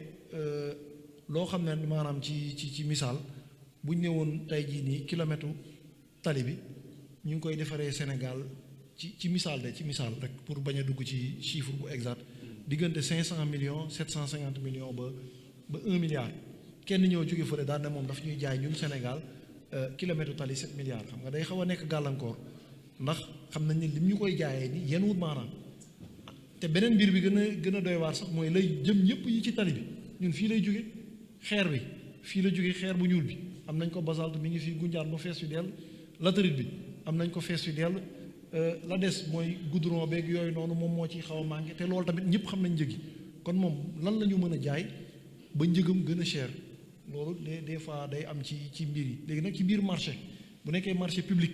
Speaker 3: loo xam ne maanaam ci misaal buñ ne woon tey jii nii kilomètre tali bi ñu ngi koy defaree Sénégal ci misaal rek pour bañ a dugg ci chiffre bu exact diggante 500 millions 750 millions ba 1 milliard kenn ñëw jóge fële daan ne moom daf ñuy jaay ñun Sénégal kilomètre tali 7 milliards xam nga day xaw a nekk gàllankoor ndax xam nañ ne lim ñu koy jaayee ni yenn wut maanaam te beneen mbir bi gën a doy waar sax mooy lay jëm yëpp yi ci tali bi ñun fii lay jóge xeer bi fii la jóge xeer bu ñuul bi am nañ ko basalte mi ngi fii gunjaan ba fees fi dell latérite bi am nañ ko fees fi dell la des mooy goudron beeg yooyu noonu moom moo ci xaw a manqué te loolu tamit ñëpp xam nañ njëgi kon moom lan la ñu mën a jaay ba njëgam gën a cher loolu des fois day am ci mbir yi léegi nag ci biir marché bu nekkee marché public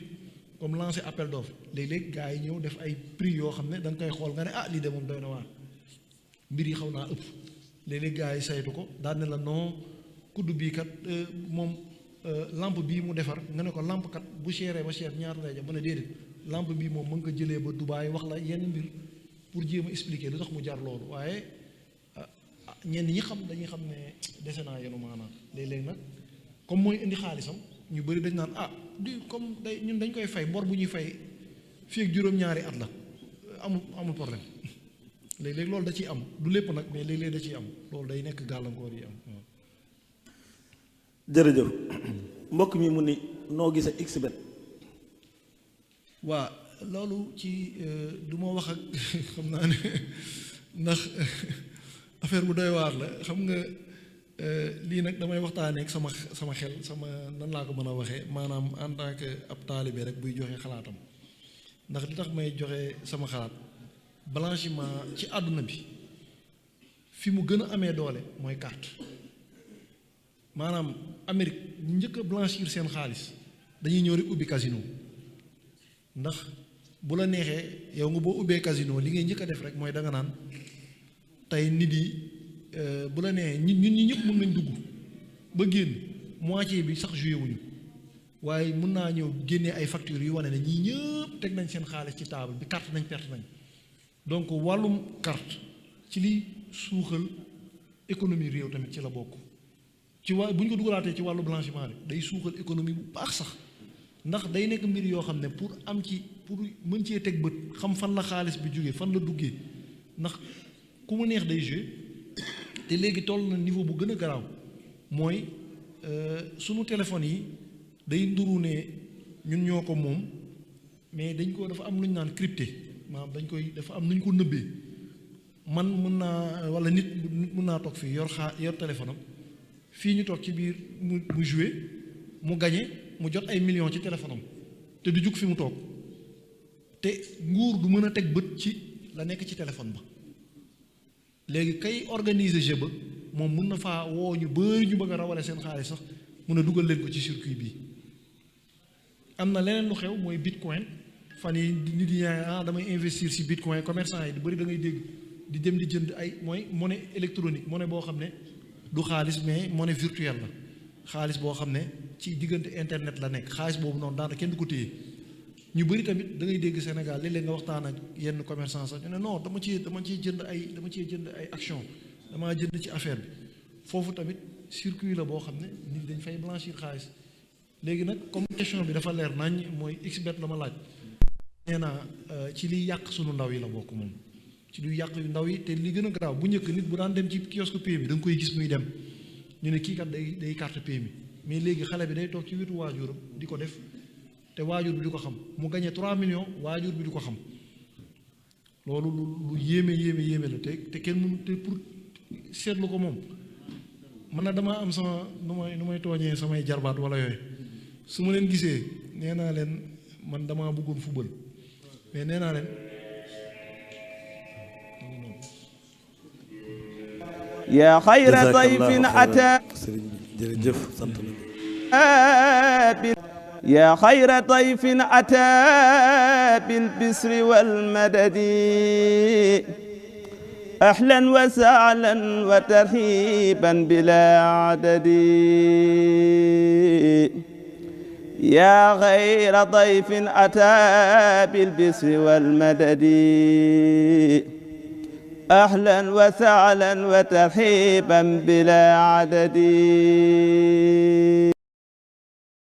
Speaker 3: comme lancé appel d'offre léeg-léeg gars yi ñëw def ay prix yoo xam ne da nga koy xool nga ne ah lii de moom doy na waar mbir yi xaw naa ëpp léeg-léeg gars yi saytu ko daan ne la non kudd bii kat moom lampe bii mu defar nga ne ko lampe kat bu chéré ba cher ñaata lay ja mën a déedéet lampe bii moom mën ko jëlee ba Dubaay wax la yenn mbir pour jéem a expliquer lu tax mu jar loolu waaye ñenn ñi xam dañuy xam ne dese naa yenu maanaam léeg-léeg nag comme mooy indi xaalisam ñu bëri dañ naan ah di comme day ñun dañ koy fay bor bu ñuy fay fii ak juróom-ñaari at la amul problème léeg-léeg loolu da ciy am du lépp nag mais léeg-léeg da ciy am loolu day nekk gàllankoor yi am.
Speaker 5: jërëjëf mbokk mi mu ni noo gisee xbet.
Speaker 3: waa loolu ci du ma wax ak xam naa ne ndax affaire bu doy waar la xam nga lii nag damay waxtaanee ak sama xel sama nan laa ko mën a waxee maanaam en tant que ab taalibe rek buy joxe xalaatam ndax li tax may joxe sama xalaat blanchiment ci àdduna bi fi mu gën a amee doole mooy carte maanaam Amérique ñu njëkk a blanchir seen xaalis dañuy ñëw rek ubbi casino ndax bu la neexee yow nga boo ubbee casino li ngay njëkk a def rek mooy da nga naan tey nit yi bu la neexee ñun ñi ñëpp mën nañ dugg ba génn moitié bi sax joué wuñu waaye mën naa ñëw génnee ay factures yu wane ne ñii ñëpp teg nañ seen xaalis ci table bi carte nañ perte nañ donc wàllum carte ci li suuxal économie réew tamit ci la bokk ci bu ñu ko dugalaatee ci wàllu blanchiment rek day suuxal économie bu baax sax ndax day nekk mbir yoo xam ne pour mën cee teg bët xam fan la xaalis bi jógee fan la duggee ndax ku mu neex day jouer te léegi toll na niveau bu gën a garaaw mooy sunu téléphone yi day nduru ne ñun ñoo ko moom mais dafa am lu ñu naan crypté maanaam dafa am nu ñu ko nëbbee man mën naa wala nit mën naa toog fii yor téléphone am fii ñu toog ci biir mu jouer mu gagné mu jot ay millions ci téléphone am te du jug fi mu toog te nguur du mën a teg bët ci la nekk ci téléphone ba léegi kay organiser jeu ba moom mun na faa woo ñu bëri ñu bëgg a rawale seen xaalis sax mun a dugal leen ko ci circuit bi am na leneen lu xew mooy bitcoin fan yi nit yi damay investir ci bitcoin commerçant yi du bëri da ngay dégg di dem di jënd ay mooy monnaie électronique monnaie boo xam ne du xaalis mais monnaie virtuelle la xaalis boo xam ne ci diggante internet la nekk xaalis boobu noonu daanaka kenn du ko téye ñu bëri tamit da ngay dégg Sénégal léeg-léeg nga waxtaan ak yenn commerçant sax ñu ne non dama ciy jënd ay action damaa jënd ci affaire bi foofu tamit circuit la boo xam ne nit dañ fay blanchir xaalis léegi nag comme question bi dafa leer nañ mooy xbet la ma laaj nee naa ci liy yàq sunu ndaw yi la bokk moom ci liy yàq yu ndaw yi te li gën a garaaw bu njëkk nit bu daan dem ci kiosque PMI da nga koy gis muy dem ñu ne kii kat day carte PMI mais léegi xale bi day toog ci wetu waajuram di ko def te waajur bi di ko xam mu gagné 3 millions waajur bi di ko xam loolu lu yéeme la te kenn mënu te pour seetlu ko moom man na damaa am sama nu may tooñee samay jarbaat wala yooyu su ma leen gisee nee naa leen man damaa bëggoon football mais nee naa leen
Speaker 1: yaa xayra dayfin ataa
Speaker 5: jërëjëf sant nañu
Speaker 1: yaa xayra dayfin ataa bil bisri wal madadi ahlan wa sahlan wa tarhiban bilaa adadi yaa xayra dayfin ataa bil bisri wal madadi ahlan wa sahlan wa tarhiban bilaa adadi